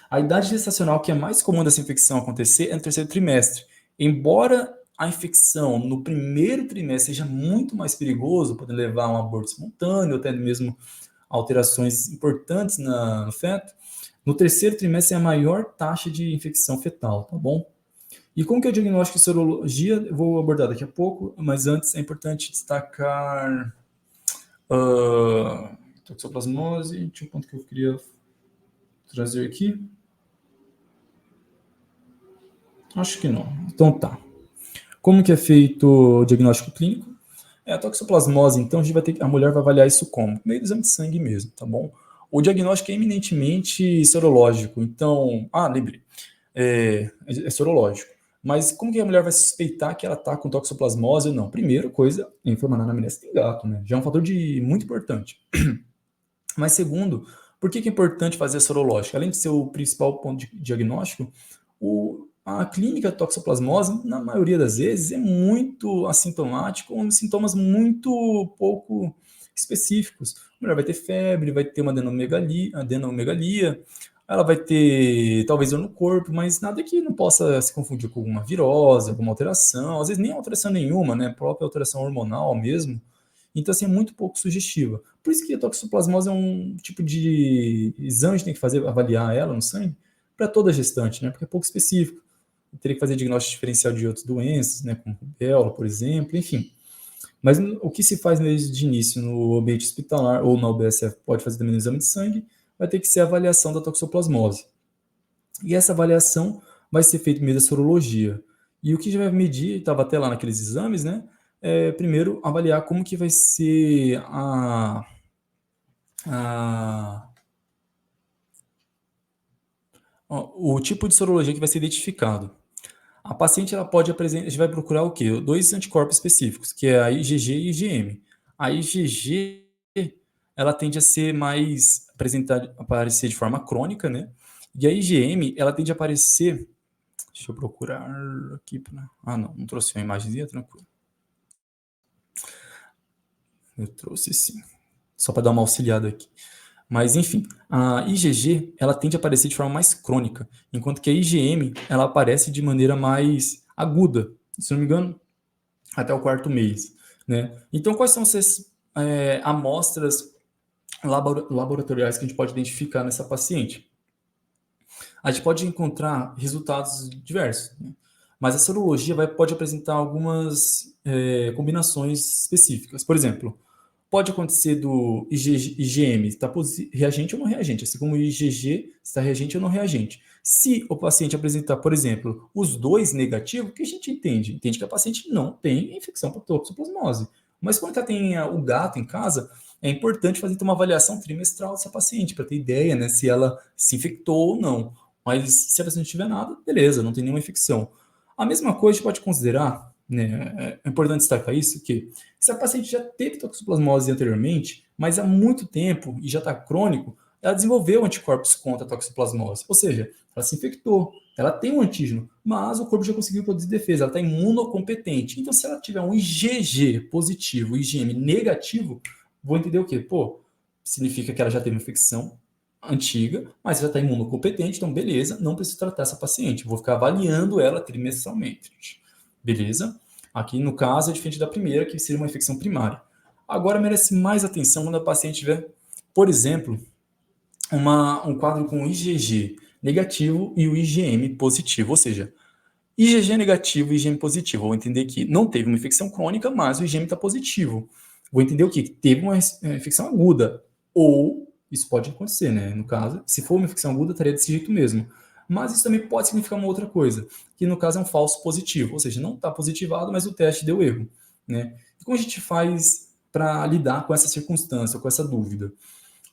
a idade gestacional que é mais comum dessa infecção acontecer é no terceiro trimestre. Embora a infecção no primeiro trimestre seja muito mais perigoso, pode levar a um aborto espontâneo, até mesmo alterações importantes no feto, no terceiro trimestre é a maior taxa de infecção fetal, tá bom? E como que é o diagnóstico de sorologia? Eu vou abordar daqui a pouco, mas antes é importante destacar toxoplasmose. Tinha um ponto que eu queria trazer aqui. Acho que não. Então tá. Como que é feito o diagnóstico clínico? A toxoplasmose, então, a mulher vai avaliar isso como? Por meio do exame de sangue mesmo, tá bom? O diagnóstico é eminentemente sorológico. Então, lembrei. É sorológico. Mas como que a mulher vai suspeitar que ela está com toxoplasmose ou não? Primeira coisa, é informar na anamnese tem gato, né? Já é um fator muito importante. Mas segundo, por que é importante fazer a sorológica? Além de ser o principal ponto de diagnóstico, a clínica de toxoplasmose, na maioria das vezes, é muito assintomático, com sintomas muito pouco específicos. A mulher vai ter febre, vai ter uma adenomegalia, ela vai ter talvez dor no corpo, mas nada que não possa se confundir com alguma virose, alguma alteração, às vezes nem alteração nenhuma, né? A própria alteração hormonal mesmo. Então, assim, é muito pouco sugestiva. Por isso que a toxoplasmose é um tipo de exame que a gente tem que fazer, avaliar ela no sangue, para toda a gestante, né? Porque é pouco específico. Teria que fazer diagnóstico diferencial de outras doenças, né? Como rubéola, por exemplo, enfim. Mas o que se faz desde início no ambiente hospitalar ou na UBSF pode fazer também no exame de sangue, vai ter que ser a avaliação da toxoplasmose. E essa avaliação vai ser feita por meio da sorologia. E o que já vai medir, estava até lá naqueles exames, né? Primeiro, avaliar como que vai ser o tipo de sorologia que vai ser identificado. A paciente ela pode apresentar, a gente vai procurar o quê? Dois anticorpos específicos, que é a IgG e IgM. A IgG ela tende a ser mais aparecer de forma crônica, né? E a IgM ela tende a aparecer. Deixa eu procurar aqui. Não trouxe uma imagenzinha, tranquilo. Eu trouxe sim, só para dar uma auxiliada aqui. Mas, enfim, a IgG, ela tende a aparecer de forma mais crônica, enquanto que a IgM, ela aparece de maneira mais aguda, se não me engano, até o quarto mês, né? Então, quais são essas amostras laboratoriais que a gente pode identificar nessa paciente? A gente pode encontrar resultados diversos, né? Mas a sorologia pode apresentar algumas combinações específicas. Por exemplo, pode acontecer do IgM estar reagente ou não reagente, assim como o IgG está reagente ou não reagente. Se o paciente apresentar, por exemplo, os dois negativos, o que a gente entende? Entende que a paciente não tem infecção por toxoplasmose. Mas quando ela tem o gato em casa, é importante fazer uma avaliação trimestral dessa paciente, para ter ideia, né, se ela se infectou ou não. Mas se a paciente não tiver nada, beleza, não tem nenhuma infecção. A mesma coisa a gente pode considerar, né, é importante destacar isso, que se a paciente já teve toxoplasmose anteriormente, mas há muito tempo e já está crônico, ela desenvolveu anticorpos contra a toxoplasmose. Ou seja, ela se infectou, ela tem um antígeno, mas o corpo já conseguiu produzir defesa, ela está imunocompetente. Então, se ela tiver um IgG positivo, IgM negativo, vou entender o quê? Significa que ela já teve uma infecção antiga, mas já está imunocompetente, então beleza, não preciso tratar essa paciente, vou ficar avaliando ela trimestralmente. Beleza? Aqui, no caso, é diferente da primeira, que seria uma infecção primária. Agora, merece mais atenção quando a paciente tiver, por exemplo, um quadro com IgG negativo e o IgM positivo, ou seja, IgG negativo e IgM positivo. Vou entender que não teve uma infecção crônica, mas o IgM está positivo. Vou entender o quê? Que teve uma infecção aguda. Ou, isso pode acontecer, né? No caso, se for uma infecção aguda, estaria desse jeito mesmo. Mas isso também pode significar uma outra coisa, que no caso é um falso positivo, ou seja, não está positivado, mas o teste deu erro, né? E como a gente faz para lidar com essa circunstância, com essa dúvida?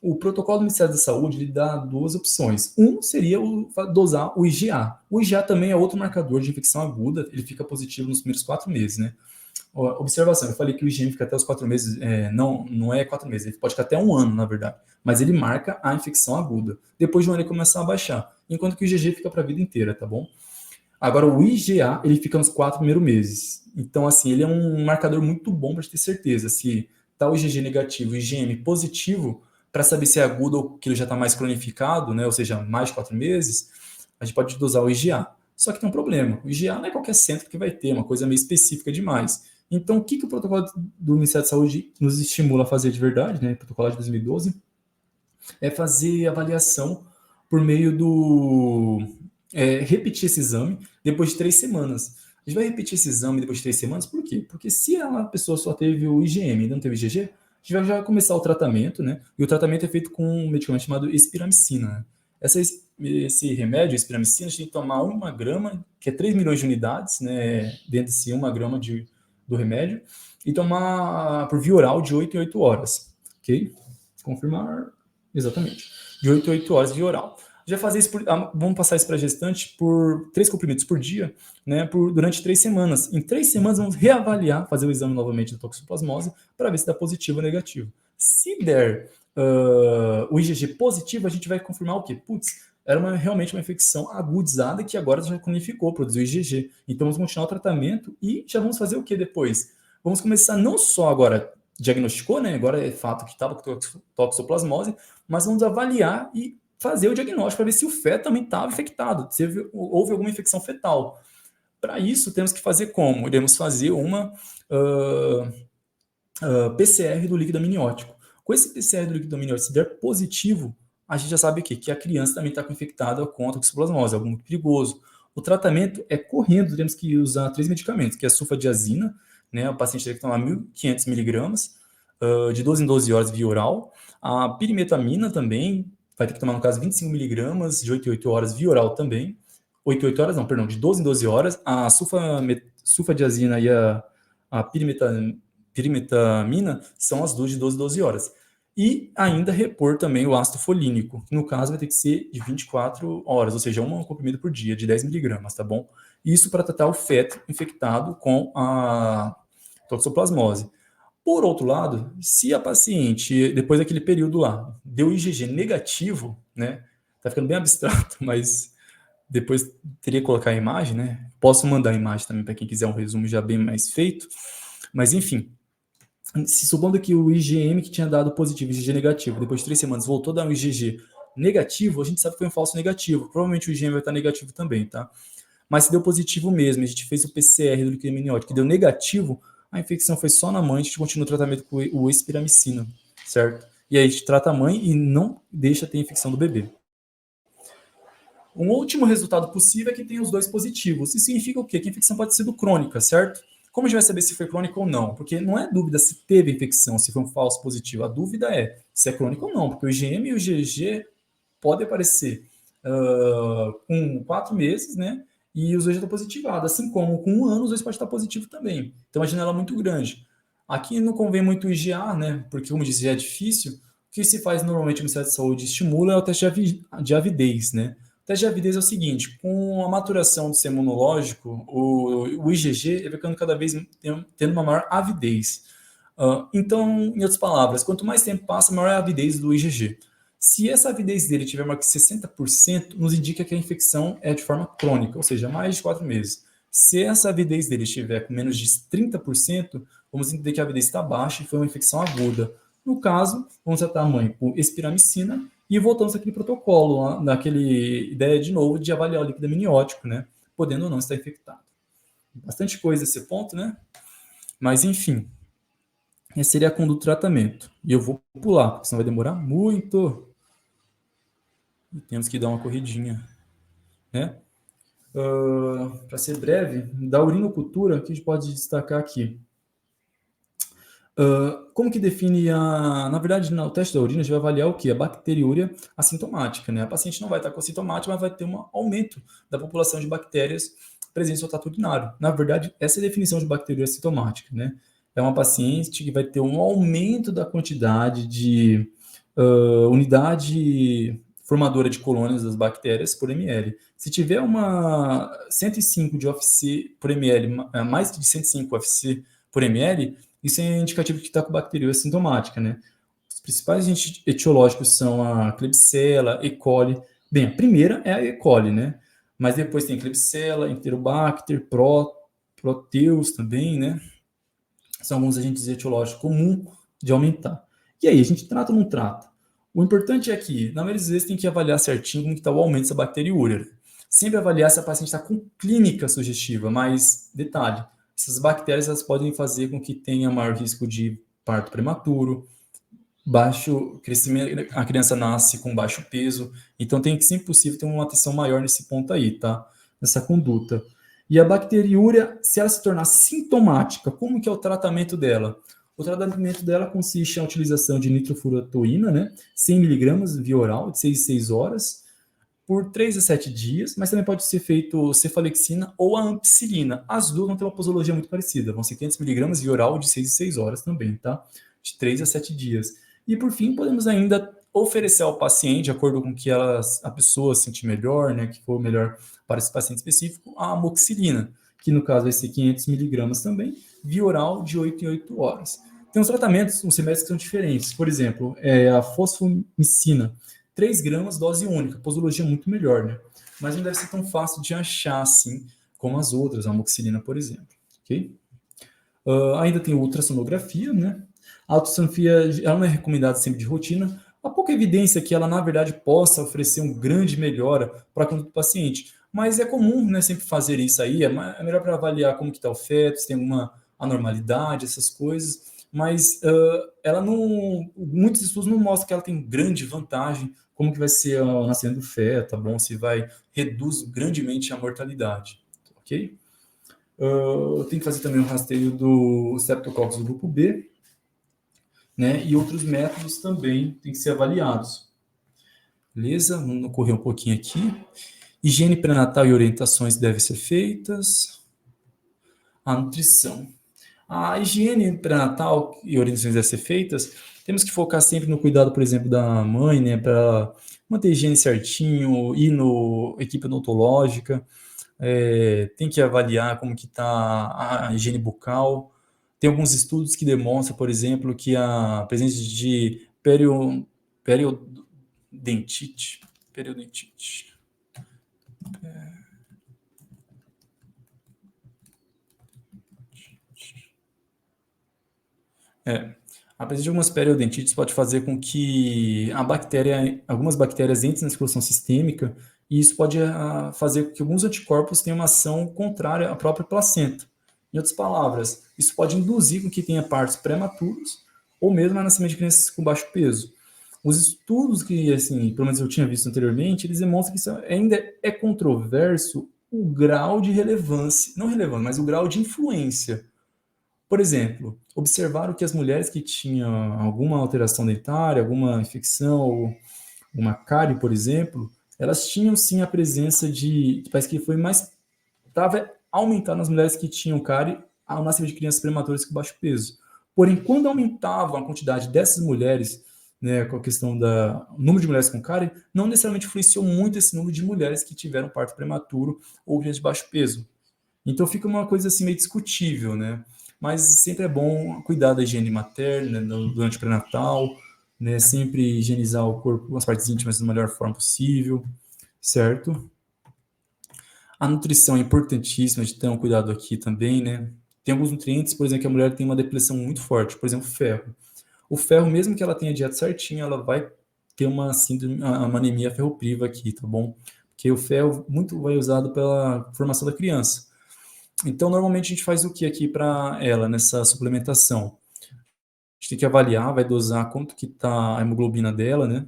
O protocolo do Ministério da Saúde ele dá duas opções. Um seria dosar o IgA. O IgA também é outro marcador de infecção aguda, ele fica positivo nos primeiros 4 meses, né? Observação, eu falei que o IgM fica até os 4 meses, não é 4 meses, ele pode ficar até 1 ano, na verdade, mas ele marca a infecção aguda. Depois de um ano ele começa a baixar, enquanto que o IgG fica para a vida inteira, tá bom? Agora, o IgA, ele fica nos 4 primeiros meses. Então, assim, ele é um marcador muito bom para ter certeza se tá o IgG negativo e o IgM positivo, para saber se é agudo ou que ele já está mais cronificado, né? Ou seja, mais de 4 meses, a gente pode dosar o IgA. Só que tem um problema, o IgA não é qualquer centro que vai ter, uma coisa meio específica demais. Então, o que o protocolo do Ministério da Saúde nos estimula a fazer de verdade, né? O protocolo de 2012, é fazer avaliação por meio repetir esse exame depois de 3 semanas. A gente vai repetir esse exame depois de 3 semanas, por quê? Porque se a pessoa só teve o IgM e não teve IgG, a gente vai já começar o tratamento, né? E o tratamento é feito com um medicamento chamado espiramicina, né? Esse remédio, espiramicina, a gente tem que tomar 1 grama, que é 3 milhões de unidades, né? Dentro desse 1 grama do remédio, e tomar por via oral de 8 em 8 horas, ok? Confirmar, exatamente. De 8 em 8 horas via oral. Já fazer isso vamos passar isso para a gestante por 3 comprimidos por dia, né, durante 3 semanas. Em 3 semanas, vamos reavaliar, fazer o exame novamente da toxoplasmose para ver se dá positivo ou negativo. Se der o IgG positivo, a gente vai confirmar o quê? Putz, era realmente uma infecção agudizada que agora já cronificou, produziu IgG. Então, vamos continuar o tratamento e já vamos fazer o que depois? Vamos começar não só agora, diagnosticou, né? Agora é fato que estava com toxoplasmose, mas vamos avaliar e fazer o diagnóstico para ver se o feto também estava infectado, se houve alguma infecção fetal. Para isso, temos que fazer como? Iremos fazer uma PCR do líquido amniótico. Com esse PCR do líquido amniótico, se der positivo, a gente já sabe o quê? Que a criança também está infectada com a toxoplasmose, algo muito perigoso. O tratamento é correndo, temos que usar 3 medicamentos, que é a sulfadiazina, né? O paciente tem que tomar 1.500 miligramas, de 12 em 12 horas via oral. A pirimetamina também, vai ter que tomar, no caso, 25 miligramas, de 8 em 8 horas via oral também. 8 em 8 horas, não, perdão, de 12 em 12 horas. A sulfadiazina e a pirimetamina são as duas de 12 em 12 horas. E ainda repor também o ácido folínico, que no caso vai ter que ser de 24 horas, ou seja, um comprimido por dia, de 10 miligramas, tá bom? Isso para tratar o feto infectado com a toxoplasmose. Por outro lado, se a paciente, depois daquele período lá, deu IgG negativo, né? Tá ficando bem abstrato, mas depois teria que colocar a imagem, né? Posso mandar a imagem também para quem quiser um resumo já bem mais feito. Mas, enfim, se supondo que o IgM que tinha dado positivo, IgG negativo, depois de 3 semanas voltou a dar um IgG negativo, a gente sabe que foi um falso negativo. Provavelmente o IgM vai estar negativo também, tá? Mas se deu positivo mesmo, a gente fez o PCR do líquido amniótico que deu negativo, a infecção foi só na mãe, a gente continua o tratamento com o espiramicina, certo? E aí a gente trata a mãe e não deixa ter infecção do bebê. Um último resultado possível é que tenha os dois positivos. Isso significa o quê? Que a infecção pode ser crônica, certo? Como a gente vai saber se foi crônica ou não? Porque não é dúvida se teve infecção, se foi um falso positivo. A dúvida é se é crônico ou não, porque o IgM e o IgG podem aparecer com 4 meses, né? E os dois já estão positivados. Assim como com 1 ano, os dois podem estar positivos também. Então, a janela é muito grande. Aqui não convém muito o IgA, né? Porque, como eu disse, já é difícil. O que se faz normalmente no Ministério da Saúde estimula é o teste de avidez, né? O teste de avidez é o seguinte: com a maturação do sistema imunológico, o IgG vai ficando cada vez tendo uma maior avidez. Então, em outras palavras, quanto mais tempo passa, maior é a avidez do IgG. Se essa avidez dele tiver maior que 60%, nos indica que a infecção é de forma crônica, ou seja, mais de 4 meses. Se essa avidez dele estiver com menos de 30%, vamos entender que a avidez está baixa e foi uma infecção aguda. No caso, vamos tratar a mãe com espiramicina e voltamos àquele protocolo, naquele ideia de novo de avaliar o líquido amniótico, né? Podendo ou não estar infectado. Bastante coisa esse ponto, né? Mas, enfim, essa seria a conduta do tratamento. E eu vou pular, porque senão vai demorar muito. E temos que dar uma corridinha, né? Para ser breve, da urinocultura, que a gente pode destacar aqui. Como que define Na verdade, no teste da urina, a gente vai avaliar o quê? A bacteriúria assintomática, né? A paciente não vai estar com assintomática, mas vai ter um aumento da população de bactérias presentes no trato urinário. Na verdade, essa é a definição de bacteriúria assintomática, né? É uma paciente que vai ter um aumento da quantidade de unidade formadora de colônias das bactérias por ml. Se tiver 105 de OFC por ml, mais de 105 OFC por ml, isso é indicativo de que está com bacteriúria sintomática, né? Os principais agentes etiológicos são a Klebsiella, E. coli. Bem, a primeira é a E. coli, né? Mas depois tem Klebsiella, Enterobacter, Proteus também, né? São alguns agentes etiológicos comuns de aumentar. E aí, a gente trata ou não trata? O importante é que, na maioria das vezes, tem que avaliar certinho como está o aumento dessa bacteriúria. Sempre avaliar se a paciente está com clínica sugestiva, mas, detalhe, essas bactérias elas podem fazer com que tenha maior risco de parto prematuro, baixo crescimento, a criança nasce com baixo peso, então tem que, sempre possível, ter uma atenção maior nesse ponto aí, tá? Nessa conduta. E a bacteriúria, se ela se tornar sintomática, como que é o tratamento dela? O tratamento dela consiste na utilização de nitrofurantoína, né? 100 miligramas via oral, de 6 em 6 horas, por 3 a 7 dias, mas também pode ser feito cefalexina ou a ampicilina. As duas vão ter uma posologia muito parecida, vão ser 500 miligramas via oral de 6 em 6 horas também, tá? De 3 a 7 dias. E por fim, podemos ainda oferecer ao paciente, de acordo com que a pessoa se sentir melhor, né, que for melhor para esse paciente específico, a amoxicilina, que no caso vai ser 500 miligramas também, via oral de 8 em 8 horas. Tem uns tratamentos, uns remédios que são diferentes. Por exemplo, a fosfomicina, 3 gramas, dose única, posologia muito melhor, né? Mas não deve ser tão fácil de achar assim como as outras, a amoxicilina, por exemplo. Ok? Ainda tem ultrassonografia, né? A ultrassonografia ela não é recomendada sempre de rotina. Há pouca evidência que ela, na verdade, possa oferecer uma grande melhora para a conduta do paciente. Mas é comum, né, sempre fazer isso aí. É melhor para avaliar como que está o feto, se tem alguma anormalidade, essas coisas. Mas ela não... Muitos estudos não mostram que ela tem grande vantagem, como que vai ser o nascimento do feto, tá bom? Se vai... reduz grandemente a mortalidade, ok? Tem que fazer também o rastreio do Streptococcus do grupo B, né? E outros métodos também têm que ser avaliados. Beleza? Vamos correr um pouquinho aqui. Higiene pré-natal e orientações devem ser feitas. A nutrição. A higiene pré-natal e orientações devem ser feitas. Temos que focar sempre no cuidado, por exemplo, da mãe, né? Para manter a higiene certinho, ir no equipe odontológica. Tem que avaliar como que está a higiene bucal. Tem alguns estudos que demonstram, por exemplo, que a presença de periodentite, periodentite, a presença de algumas periodontites pode fazer com que algumas bactérias entrem na circulação sistêmica e isso pode fazer com que alguns anticorpos tenham uma ação contrária à própria placenta. Em outras palavras, isso pode induzir com que tenha partos prematuros ou mesmo a nascimento de crianças com baixo peso. Os estudos que, assim, pelo menos eu tinha visto anteriormente, eles demonstram que isso ainda é controverso o grau de relevância, não relevância, mas o grau de influência. Por exemplo, observaram que as mulheres que tinham alguma alteração dentária, alguma infecção, ou uma cárie, por exemplo, elas tinham sim a presença de, parece que foi mais, estava aumentando nas mulheres que tinham cárie ao nascimento de crianças prematuras com baixo peso. Porém, quando aumentava a quantidade dessas mulheres, né, com a questão da o número de mulheres com cárie, não necessariamente influenciou muito esse número de mulheres que tiveram parto prematuro ou crianças de baixo peso. Então fica uma coisa assim meio discutível, né? Mas sempre é bom cuidar da higiene materna, durante o pré-natal, né? Sempre higienizar o corpo, as partes íntimas da melhor forma possível, certo? A nutrição é importantíssima, de ter um cuidado aqui também, né? Tem alguns nutrientes, por exemplo, que a mulher tem uma depressão muito forte, por exemplo, ferro. O ferro, mesmo que ela tenha a dieta certinha, ela vai ter uma síndrome, uma anemia ferropriva aqui, tá bom? Porque o ferro muito vai usado pela formação da criança. Então, normalmente a gente faz o que aqui para ela nessa suplementação? A gente tem que avaliar, vai dosar quanto que está a hemoglobina dela, né?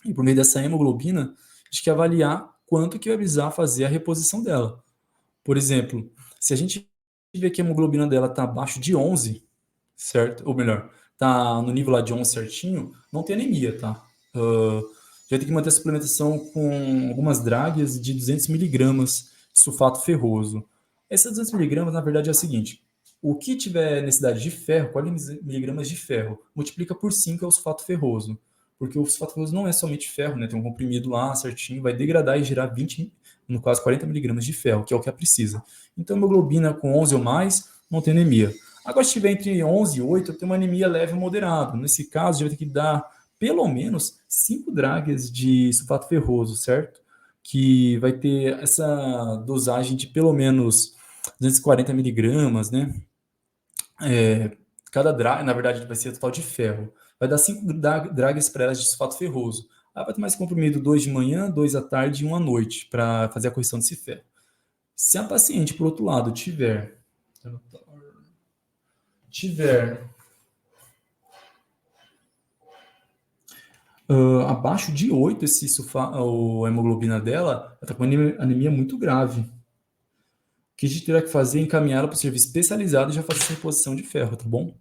E por meio dessa hemoglobina, a gente quer avaliar quanto que vai precisar fazer a reposição dela. Por exemplo, se a gente vê que a hemoglobina dela está abaixo de 11, certo? Ou melhor, está no nível lá de 11 certinho, não tem anemia, tá? Já tem que manter a suplementação com algumas dragas de 200 miligramas de sulfato ferroso. Essas 200 miligramas, na verdade, é o seguinte: o que tiver necessidade de ferro, 40 miligramas de ferro, multiplica por 5 é o sulfato ferroso. Porque o sulfato ferroso não é somente ferro, né? Tem um comprimido lá certinho, vai degradar e gerar 20, no caso 40 miligramas de ferro, que é o que ela precisa. Então, hemoglobina com 11 ou mais, não tem anemia. Agora, se tiver entre 11 e 8, tem uma anemia leve ou moderada. Nesse caso, já vai ter que dar pelo menos 5 dragas de sulfato ferroso, certo? Que vai ter essa dosagem de pelo menos 240 miligramas, né? Cada drag, na verdade, vai ser total de ferro. Vai dar 5 dragas para elas de sulfato ferroso. Aí vai tomar esse comprimido 2 de manhã, 2 à tarde e 1 à noite, para fazer a correção desse ferro. Se a paciente, por outro lado, tiver Abaixo de 8, a hemoglobina dela, ela está com anemia muito grave. O que a gente terá que fazer é encaminhar ela para o serviço especializado e já fazer essa reposição de ferro, tá bom?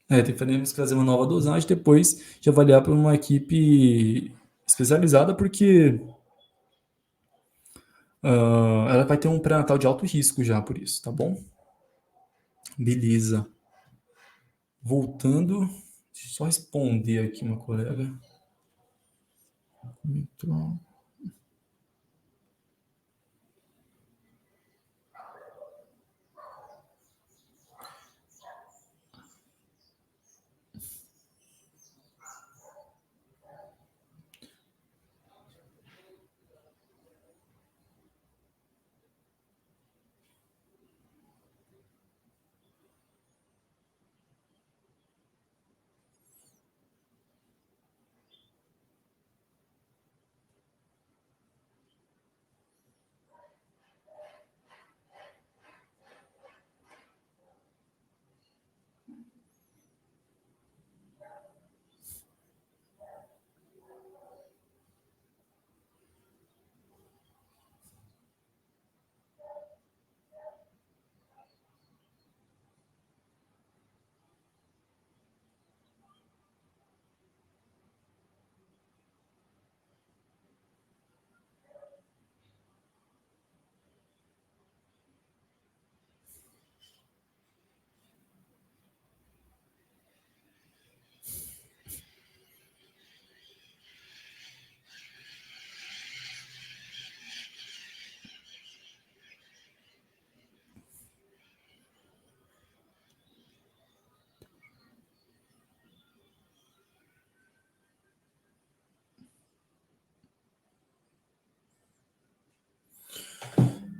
Teremos que fazer uma nova dosagem, depois de avaliar por uma equipe especializada, porque ela vai ter um pré-natal de alto risco já por isso, tá bom? Beleza. Voltando, deixa eu só responder aqui uma colega.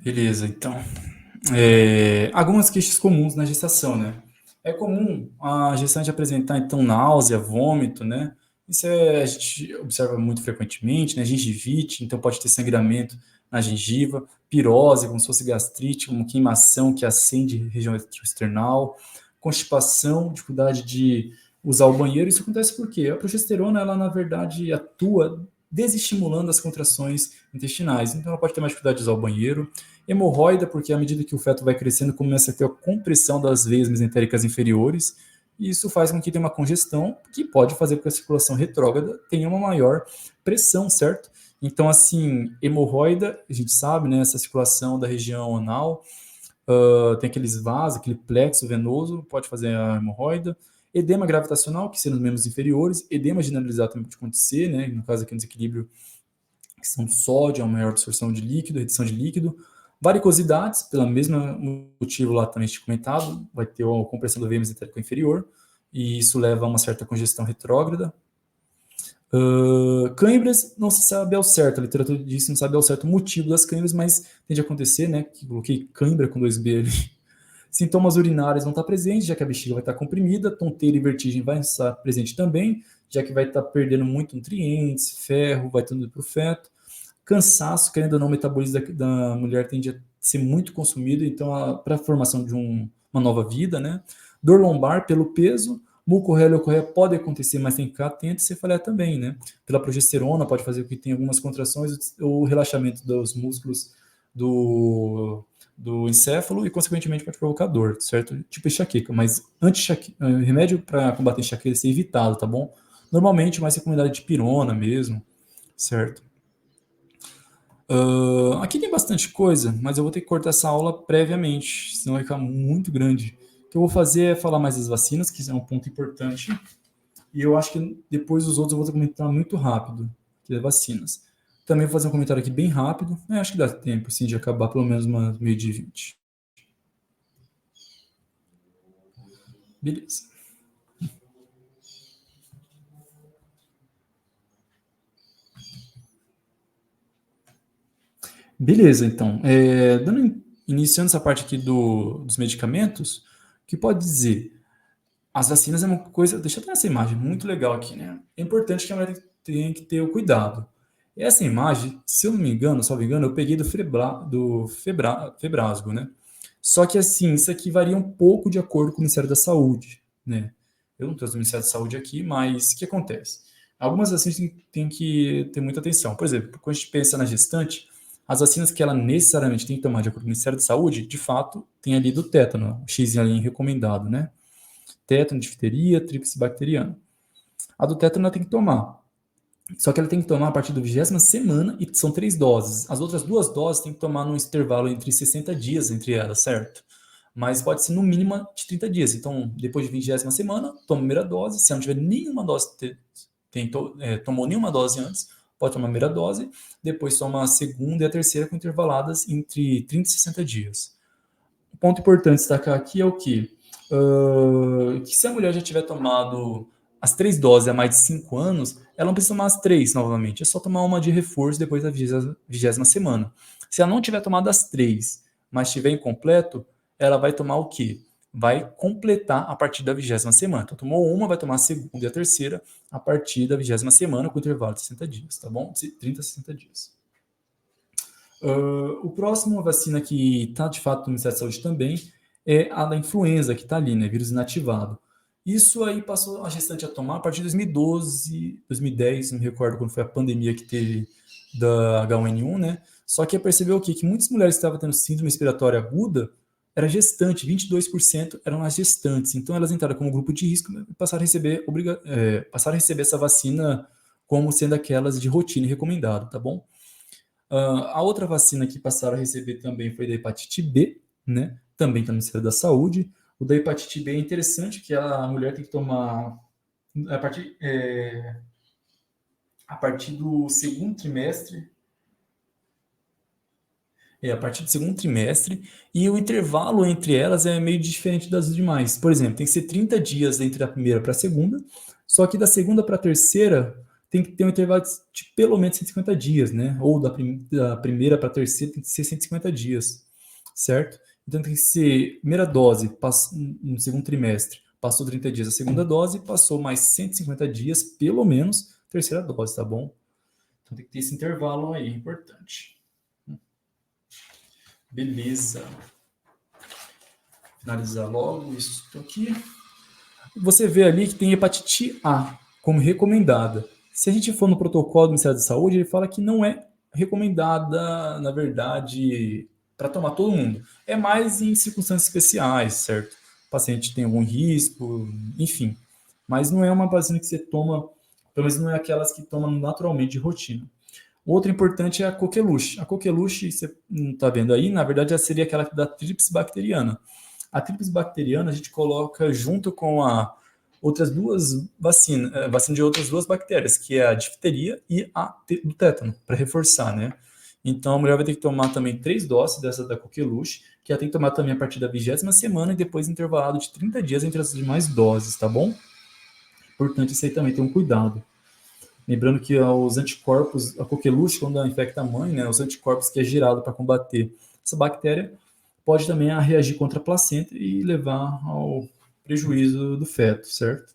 Beleza, então. Algumas queixas comuns na gestação, né? É comum a gestante apresentar, então, náusea, vômito, né? A gente observa muito frequentemente, né? Gengivite, então pode ter sangramento na gengiva, pirose, como se fosse gastrite, como queimação que acende região extraesternal, constipação, dificuldade de usar o banheiro. Isso acontece porque a progesterona, ela, na verdade, atua desestimulando as contrações intestinais. Então, ela pode ter mais dificuldade de usar o banheiro. Hemorroida, porque à medida que o feto vai crescendo, começa a ter a compressão das veias mesentéricas inferiores, e isso faz com que tenha uma congestão, que pode fazer com que a circulação retrógrada tenha uma maior pressão, certo? Então, assim, hemorroida, a gente sabe, né, essa circulação da região anal, tem aqueles vasos, aquele plexo venoso, pode fazer a hemorroida. Edema gravitacional, que sendo os membros inferiores, edema generalizado também pode acontecer, né, no caso aqui no desequilíbrio, questão de sódio, uma maior absorção de líquido, retenção de líquido. Varicosidades, pelo mesmo motivo lá também comentado, vai ter uma compressão do veio mesentérico inferior, e isso leva a uma certa congestão retrógrada. Cãibras, não se sabe ao certo, a literatura diz que não sabe ao certo o motivo das cãibras, mas tende a acontecer, né? Que coloquei cãibra com 2B ali. Sintomas urinários vão estar presentes, já que a bexiga vai estar comprimida, tonteira e vertigem vai estar presente também, já que vai estar perdendo muito nutrientes, ferro, vai tudo para o feto. Cansaço, querendo ou não, o metabolismo da mulher tende a ser muito consumido, então, para a formação de uma nova vida, né? Dor lombar pelo peso, mucorreia e leucorreia pode acontecer, mas tem que ficar atento, e cefaleia também, né? Pela progesterona, pode fazer com que tenha algumas contrações, o relaxamento dos músculos do encéfalo e, consequentemente, pode provocar dor, certo? Tipo enxaqueca, mas remédio para combater enxaqueca deve ser evitado, tá bom? Normalmente, mais recomendado de pirona mesmo, certo? Aqui tem bastante coisa, mas eu vou ter que cortar essa aula previamente, senão vai ficar muito grande. O que eu vou fazer é falar mais das vacinas, que é um ponto importante, e eu acho que depois os outros eu vou comentar muito rápido, que é vacinas. Também vou fazer um comentário aqui bem rápido, acho que dá tempo, assim, de acabar pelo menos uma meio-dia e 20. Beleza. Beleza, então. Iniciando essa parte aqui dos medicamentos, o que pode dizer? As vacinas é uma coisa. Deixa eu ter essa imagem muito legal aqui, né? É importante que a mulher tenha que ter o cuidado. Essa imagem, se eu não me engano, só me engano, eu peguei Febrasgo, né? Só que assim, isso aqui varia um pouco de acordo com o Ministério da Saúde, né? Eu não trouxe do Ministério da Saúde aqui, mas o que acontece? Algumas vacinas tem que ter muita atenção. Por exemplo, quando a gente pensa na gestante, as vacinas que ela necessariamente tem que tomar de acordo com o Ministério da Saúde, de fato, tem ali do tétano, o X ali recomendado, né? Tétano, difteria, tríplice bacteriana. A do tétano ela tem que tomar. Só que ela tem que tomar a partir da 20ª semana e são 3 doses. As outras 2 doses tem que tomar num intervalo entre 60 dias entre elas, certo? Mas pode ser no mínimo de 30 dias. Então, depois de 20ª semana, toma a primeira dose. Se não tiver nenhuma dose, tomou nenhuma dose antes, pode tomar a primeira dose. Depois toma a segunda e a terceira com intervaladas entre 30 e 60 dias. O ponto importante destacar aqui é o quê? Que se a mulher já tiver tomado as 3 doses há mais de 5 anos, ela não precisa tomar as 3 novamente, é só tomar uma de reforço depois da 20ª semana. Se ela não tiver tomado as 3, mas estiver incompleto, ela vai tomar o quê? Vai completar a partir da 20ª semana. Então, tomou uma, vai tomar a segunda e a terceira a partir da 20ª semana, com intervalo de 60 dias, tá bom? De 30 a 60 dias. O próximo vacina que está de fato no Ministério da Saúde também é a da influenza, que está ali, né? Vírus inativado. Isso aí passou a gestante a tomar a partir de 2012, 2010, não me recordo quando foi a pandemia que teve da H1N1, né? Só que percebeu o quê? Que muitas mulheres que estavam tendo síndrome respiratória aguda era gestante, 22% eram as gestantes. Então elas entraram como grupo de risco e passaram a receber essa vacina como sendo aquelas de rotina recomendada, tá bom? A outra vacina que passaram a receber também foi da hepatite B, né? Também está no Ministério da Saúde. O da hepatite B é interessante, que a mulher tem que tomar a partir do segundo trimestre. A partir do segundo trimestre, e o intervalo entre elas é meio diferente das demais. Por exemplo, tem que ser 30 dias entre a primeira para a segunda, só que da segunda para a terceira tem que ter um intervalo de pelo menos 150 dias, né? Ou da primeira para a terceira tem que ser 150 dias, certo? Então tem que ser primeira dose no segundo trimestre, passou 30 dias a segunda dose, passou mais 150 dias, pelo menos, terceira dose, tá bom? Então tem que ter esse intervalo aí, importante. Beleza. Finalizar logo isso aqui. Você vê ali que tem hepatite A como recomendada. Se a gente for no protocolo do Ministério da Saúde, ele fala que não é recomendada, na verdade, para tomar todo mundo. É mais em circunstâncias especiais, certo? O paciente tem algum risco, enfim. Mas não é uma vacina que você toma, pelo menos não é aquelas que tomam naturalmente de rotina. Outra importante é a coqueluche. A coqueluche, você não está vendo aí, na verdade, ela seria aquela da tríplice bacteriana. A tríplice bacteriana a gente coloca junto com a outras duas vacinas, vacina de outras duas bactérias, que é a difteria e a do tétano, para reforçar, né? Então a mulher vai ter que tomar também 3 doses dessa da coqueluche, que ela tem que tomar também a partir da 20ª semana e depois intervalado de 30 dias entre as demais doses, tá bom? Importante isso aí também, ter um cuidado. Lembrando que os anticorpos, a coqueluche, quando ela infecta a mãe, né, os anticorpos que é gerado para combater essa bactéria, pode também reagir contra a placenta e levar ao prejuízo do feto, certo?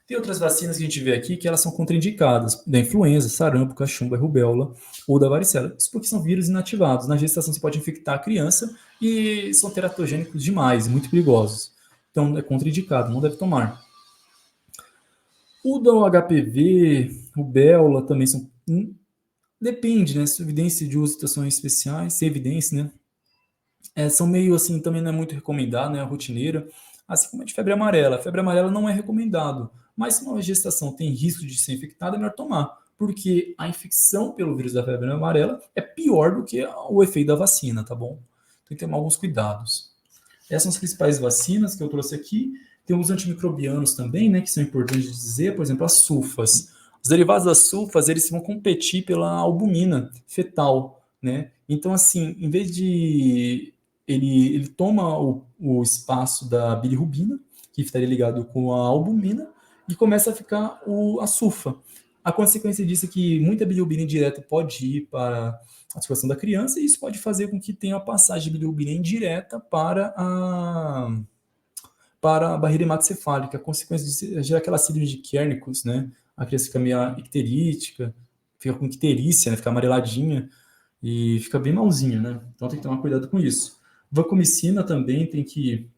Tem outras vacinas que a gente vê aqui que elas são contraindicadas, da influenza, sarampo, cachumba, rubéola ou da varicela. Isso porque são vírus inativados. Na gestação você pode infectar a criança e são teratogênicos demais, muito perigosos. Então é contraindicado, não deve tomar. O da HPV, rubéola também são. Depende, né? Se evidência de uso em situações especiais, sem evidência, né? São meio assim, também não é muito recomendado, né? A rotineira. Assim como a de febre amarela. A febre amarela não é recomendado. Mas se uma gestação tem risco de ser infectada, é melhor tomar. Porque a infecção pelo vírus da febre amarela é pior do que o efeito da vacina, tá bom? Tem que tomar alguns cuidados. Essas são as principais vacinas que eu trouxe aqui. Tem os antimicrobianos também, né, que são importantes de dizer, por exemplo, as sulfas. Os derivados das sulfas, eles vão competir pela albumina fetal, né? Então, assim, em vez de ele toma o espaço da bilirrubina, que estaria ligado com a albumina, e começa a ficar a sulfa. A consequência disso é que muita bilirrubina indireta pode ir para a circulação da criança, e isso pode fazer com que tenha a passagem de bilirrubina indireta para a barreira hematocefálica. A consequência disso é gerar aquela síndrome de Kernicus, né? A criança fica meio icterítica, fica com icterícia, né? Fica amareladinha e fica bem malzinha, né? Então tem que tomar cuidado com isso. Vancomicina também tem que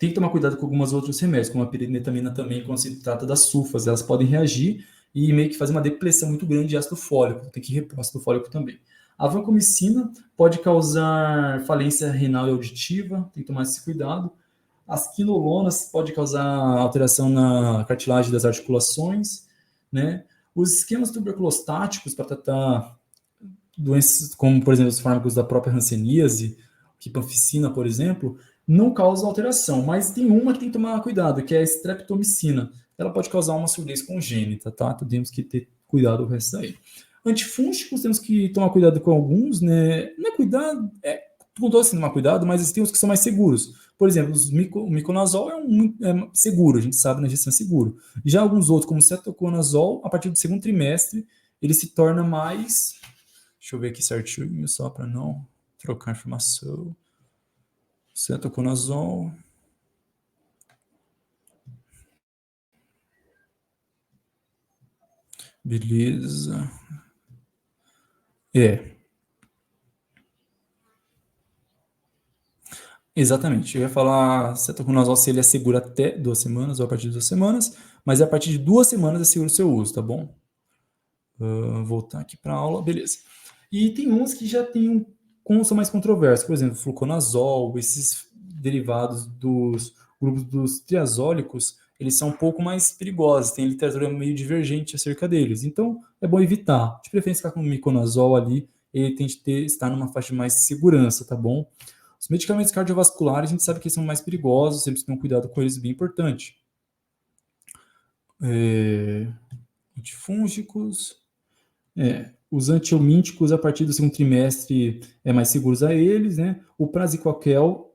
Tem que tomar cuidado com algumas outros remédios, como a pirimetamina também, quando se trata das sulfas, elas podem reagir e meio que fazer uma depressão muito grande de ácido fólico, tem que repor ácido fólico também. A vancomicina pode causar falência renal e auditiva, tem que tomar esse cuidado. As quinolonas pode causar alteração na cartilagem das articulações, né? Os esquemas tuberculostáticos para tratar doenças como, por exemplo, os fármacos da própria hanseníase, rifampicina, por exemplo, não causam alteração, mas tem uma que tem que tomar cuidado, que é a streptomicina. Ela pode causar uma surdez congênita, tá? Então temos que ter cuidado com o resto aí. Antifúngicos, temos que tomar cuidado com alguns, né? Não é cuidado, com todos tomar cuidado, mas tem uns que são mais seguros. Por exemplo, o miconazol é seguro, a gente sabe, na gestão é seguro. Já alguns outros, como o cetoconazol, a partir do segundo trimestre, ele se torna mais. Deixa eu ver aqui certinho, só para não trocar informação. Cetoconazol. Beleza. Exatamente. Eu ia falar cetoconazol se ele é seguro até 2 semanas ou a partir de 2 semanas, mas a partir de 2 semanas é seguro o seu uso, tá bom? Voltar aqui para a aula, beleza. E tem uns que já tem são mais controversos, por exemplo, fluconazol, esses derivados dos grupos dos triazólicos, eles são um pouco mais perigosos, tem literatura meio divergente acerca deles. Então, é bom evitar. De preferência, ficar com o miconazol ali, ele tem que estar numa faixa de mais segurança, tá bom? Os medicamentos cardiovasculares, a gente sabe que eles são mais perigosos, sempre tem um cuidado com eles bem importante. Antifúngicos. Os antiomínticos, a partir do segundo trimestre, é mais seguros a eles, né? O praziquantel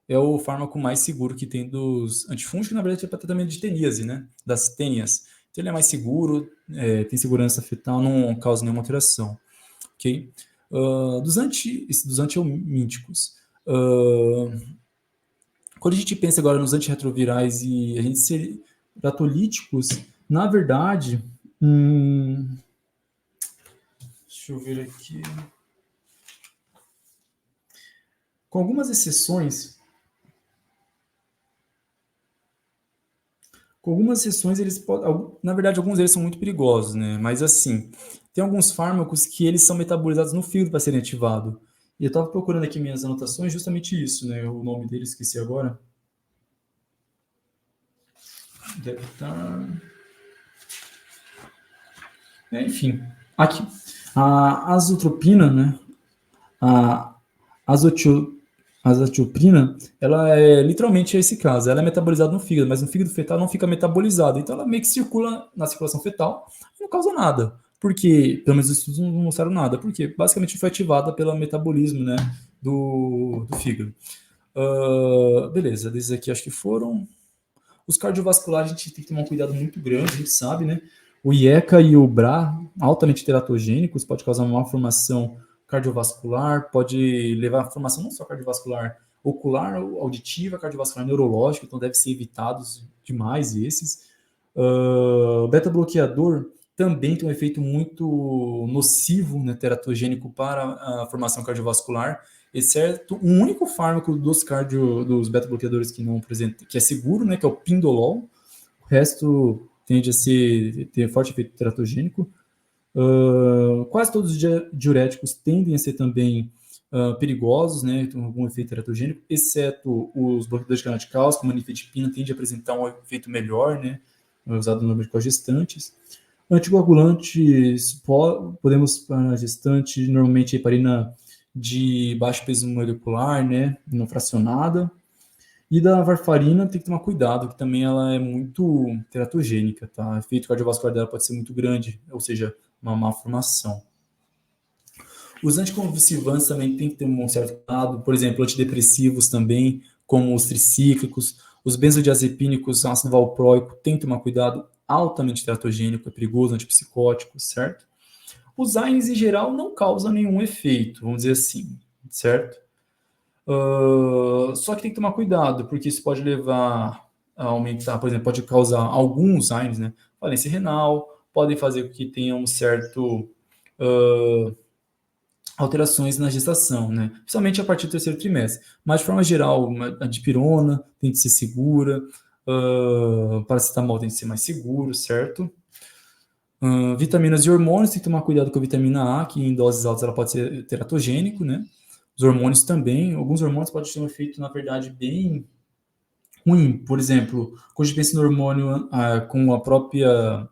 é o fármaco mais seguro que tem dos antifúngicos, na verdade é para tratamento de teníase, né? Das tênias. Então ele é mais seguro, tem segurança fetal, não causa nenhuma alteração, ok? Dos antiomínticos, quando a gente pensa agora nos antirretrovirais e ratolíticos, na verdade, deixa eu ver aqui. Com algumas exceções, eles na verdade, alguns deles são muito perigosos, né? Mas assim, tem alguns fármacos que eles são metabolizados no fígado para serem ativados. E eu estava procurando aqui minhas anotações, justamente isso, né? O nome dele esqueci agora. Deve estar. Enfim, aqui. A azotropina, né? A azathioprina, ela é literalmente esse caso. Ela é metabolizada no fígado, mas no fígado fetal não fica metabolizada. Então ela meio que circula na circulação fetal e não causa nada. Porque, pelo menos os estudos não mostraram nada. Porque basicamente foi ativada pelo metabolismo, né, do fígado. Beleza, desses aqui acho que foram. Os cardiovasculares a gente tem que tomar um cuidado muito grande, a gente sabe, né? O IECA e o BRA, altamente teratogênicos, pode causar uma malformação cardiovascular, pode levar a formação não só cardiovascular, ocular, auditiva, cardiovascular, neurológica, então deve ser evitados demais esses. O beta-bloqueador também tem um efeito muito nocivo, né, teratogênico para a formação cardiovascular, exceto um único fármaco dos beta-bloqueadores que não apresenta, que é seguro, né, que é o pindolol. O resto tende a ter forte efeito teratogênico. Quase todos os diuréticos tendem a ser também perigosos, né, com algum efeito teratogênico, exceto os bloqueadores de canal de cálcio, como a nifedipina, tende a apresentar um efeito melhor, né, usado normalmente com as gestantes. Anticoagulantes, podemos para gestante, normalmente a heparina de baixo peso molecular, né, não fracionada. E da varfarina tem que tomar cuidado, que também ela é muito teratogênica, tá? O efeito cardiovascular dela pode ser muito grande, ou seja, uma malformação. Os anticonvulsivantes também tem que ter um certo cuidado, por exemplo, antidepressivos também, como os tricíclicos, os benzodiazepínicos, ácido valproico, tem que tomar cuidado, altamente teratogênico, é perigoso, antipsicótico, certo? Os AINES, em geral, não causam nenhum efeito, vamos dizer assim, certo? Só que tem que tomar cuidado, porque isso pode levar a aumentar, por exemplo, pode causar alguns AINES, né? Falência renal, podem fazer com que tenha um certo alterações na gestação, né? Principalmente a partir do terceiro trimestre. Mas, de forma geral, a dipirona tem que ser segura, paracetamol tem que ser mais seguro, certo? Vitaminas e hormônios, tem que tomar cuidado com a vitamina A, que em doses altas ela pode ser teratogênico, né? Os hormônios também, alguns hormônios podem ter um efeito, na verdade, bem ruim. Por exemplo, quando a gente pensa no hormônio com a própria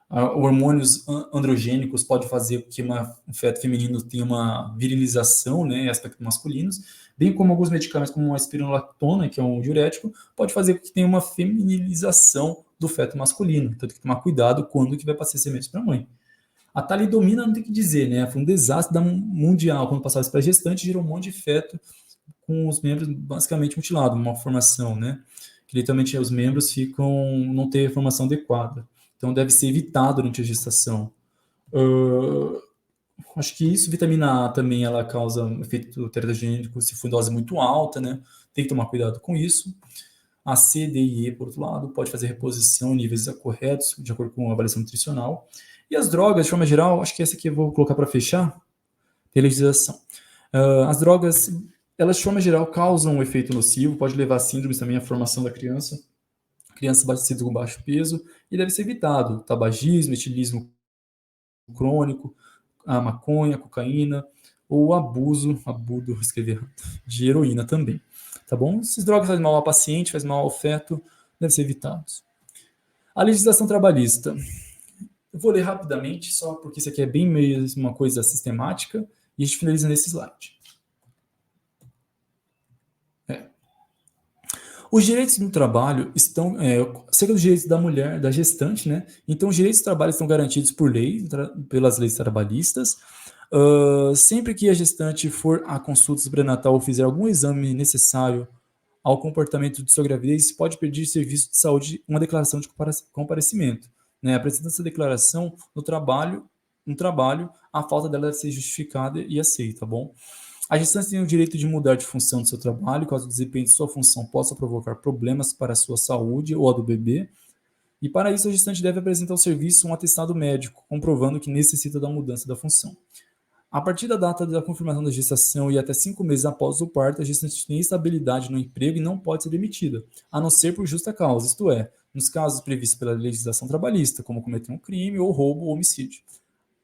hormônios androgênicos pode fazer com que um feto feminino tenha uma virilização, né, em aspectos masculinos, bem como alguns medicamentos como a espironolactona, que é um diurético, pode fazer com que tenha uma feminilização do feto masculino. Então tem que tomar cuidado quando que vai passar esse remédio para a mãe. A talidomina não tem que dizer, né? Foi um desastre mundial. Quando passava isso para gestante, gerou um monte de feto com os membros basicamente mutilados, uma formação, né? Que literalmente os membros não ter formação adequada. Então deve ser evitado durante a gestação. Acho que isso, vitamina A também, ela causa efeito teratogênico se for em dose muito alta, né? Tem que tomar cuidado com isso. A C, D e E, por outro lado, pode fazer reposição em níveis corretos, de acordo com a avaliação nutricional. E as drogas, de forma geral, acho que essa aqui eu vou colocar para fechar, tem legislação. As drogas, elas, de forma geral, causam um efeito nocivo, pode levar a síndromes também à formação da criança, crianças batidas com baixo peso, e deve ser evitado tabagismo, etilismo crônico, a maconha, a cocaína, ou o abuso, escrever, de heroína também, tá bom? Essas drogas fazem mal ao paciente, fazem mal ao feto, devem ser evitados. A legislação trabalhista. Eu vou ler rapidamente, só porque isso aqui é bem meio uma coisa sistemática, e a gente finaliza nesse slide. Os direitos no trabalho estão, cerca dos direitos da mulher, da gestante, né? Então, os direitos do trabalho estão garantidos por lei, pelas leis trabalhistas. Sempre que a gestante for à consulta pré-natal ou fizer algum exame necessário ao comportamento de sua gravidez, pode pedir serviço de saúde uma declaração de comparecimento, né? Apresentando essa declaração no trabalho, a falta dela deve ser justificada e aceita, tá bom? A gestante tem o direito de mudar de função do seu trabalho, caso o desempenho de sua função possa provocar problemas para a sua saúde ou a do bebê. E para isso, a gestante deve apresentar ao serviço um atestado médico, comprovando que necessita da mudança da função. A partir da data da confirmação da gestação e até 5 meses após o parto, a gestante tem estabilidade no emprego e não pode ser demitida, a não ser por justa causa, isto é, nos casos previstos pela legislação trabalhista, como cometer um crime ou roubo ou homicídio.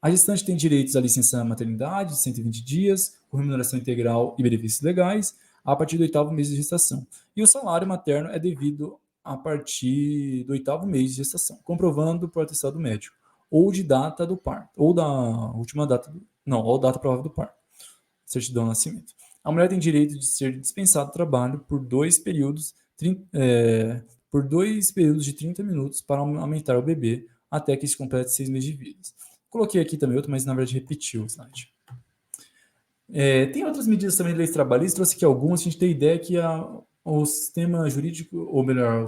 A gestante tem direitos à licença maternidade de 120 dias, com remuneração integral e benefícios legais, a partir do 8º mês de gestação. E o salário materno é devido a partir do 8º mês de gestação, comprovando por atestado médico, ou de data do parto, ou da última data, ou data provável do parto, certidão de nascimento. A mulher tem direito de ser dispensada do trabalho por 2 períodos, de 30 minutos para aumentar o bebê até que se complete 6 meses de vida. Coloquei aqui também outro, mas na verdade repetiu o slide. Tem outras medidas também de leis trabalhistas, trouxe aqui algumas, a gente tem ideia que o sistema jurídico, ou melhor,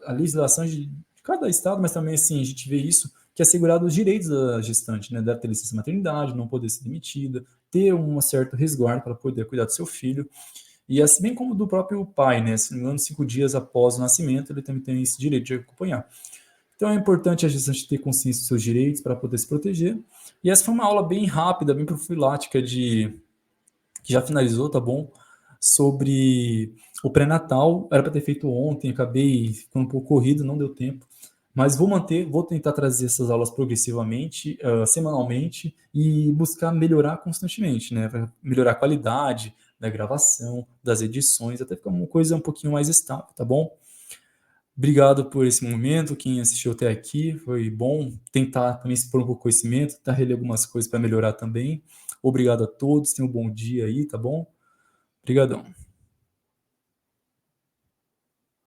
a legislação de cada estado, mas também assim, a gente vê isso, que é assegurado os direitos da gestante, né? Deve ter licença maternidade, não poder ser demitida, ter um certo resguardo para poder cuidar do seu filho, e assim bem como do próprio pai, né? Se não me engano, 5 dias após o nascimento, ele também tem esse direito de acompanhar. Então é importante a gestante ter consciência dos seus direitos para poder se proteger. E essa foi uma aula bem rápida, bem profilática que já finalizou, tá bom? Sobre o pré-natal. Era para ter feito ontem, acabei ficando um pouco corrido, não deu tempo. Mas vou tentar trazer essas aulas progressivamente, semanalmente, e buscar melhorar constantemente, né? Para melhorar a qualidade da gravação, das edições, até ficar uma coisa um pouquinho mais estável, tá bom? Obrigado por esse momento, quem assistiu até aqui, foi bom tentar também expor um pouco de conhecimento, tentar reler algumas coisas para melhorar também. Obrigado a todos, tenham um bom dia aí, tá bom? Obrigadão.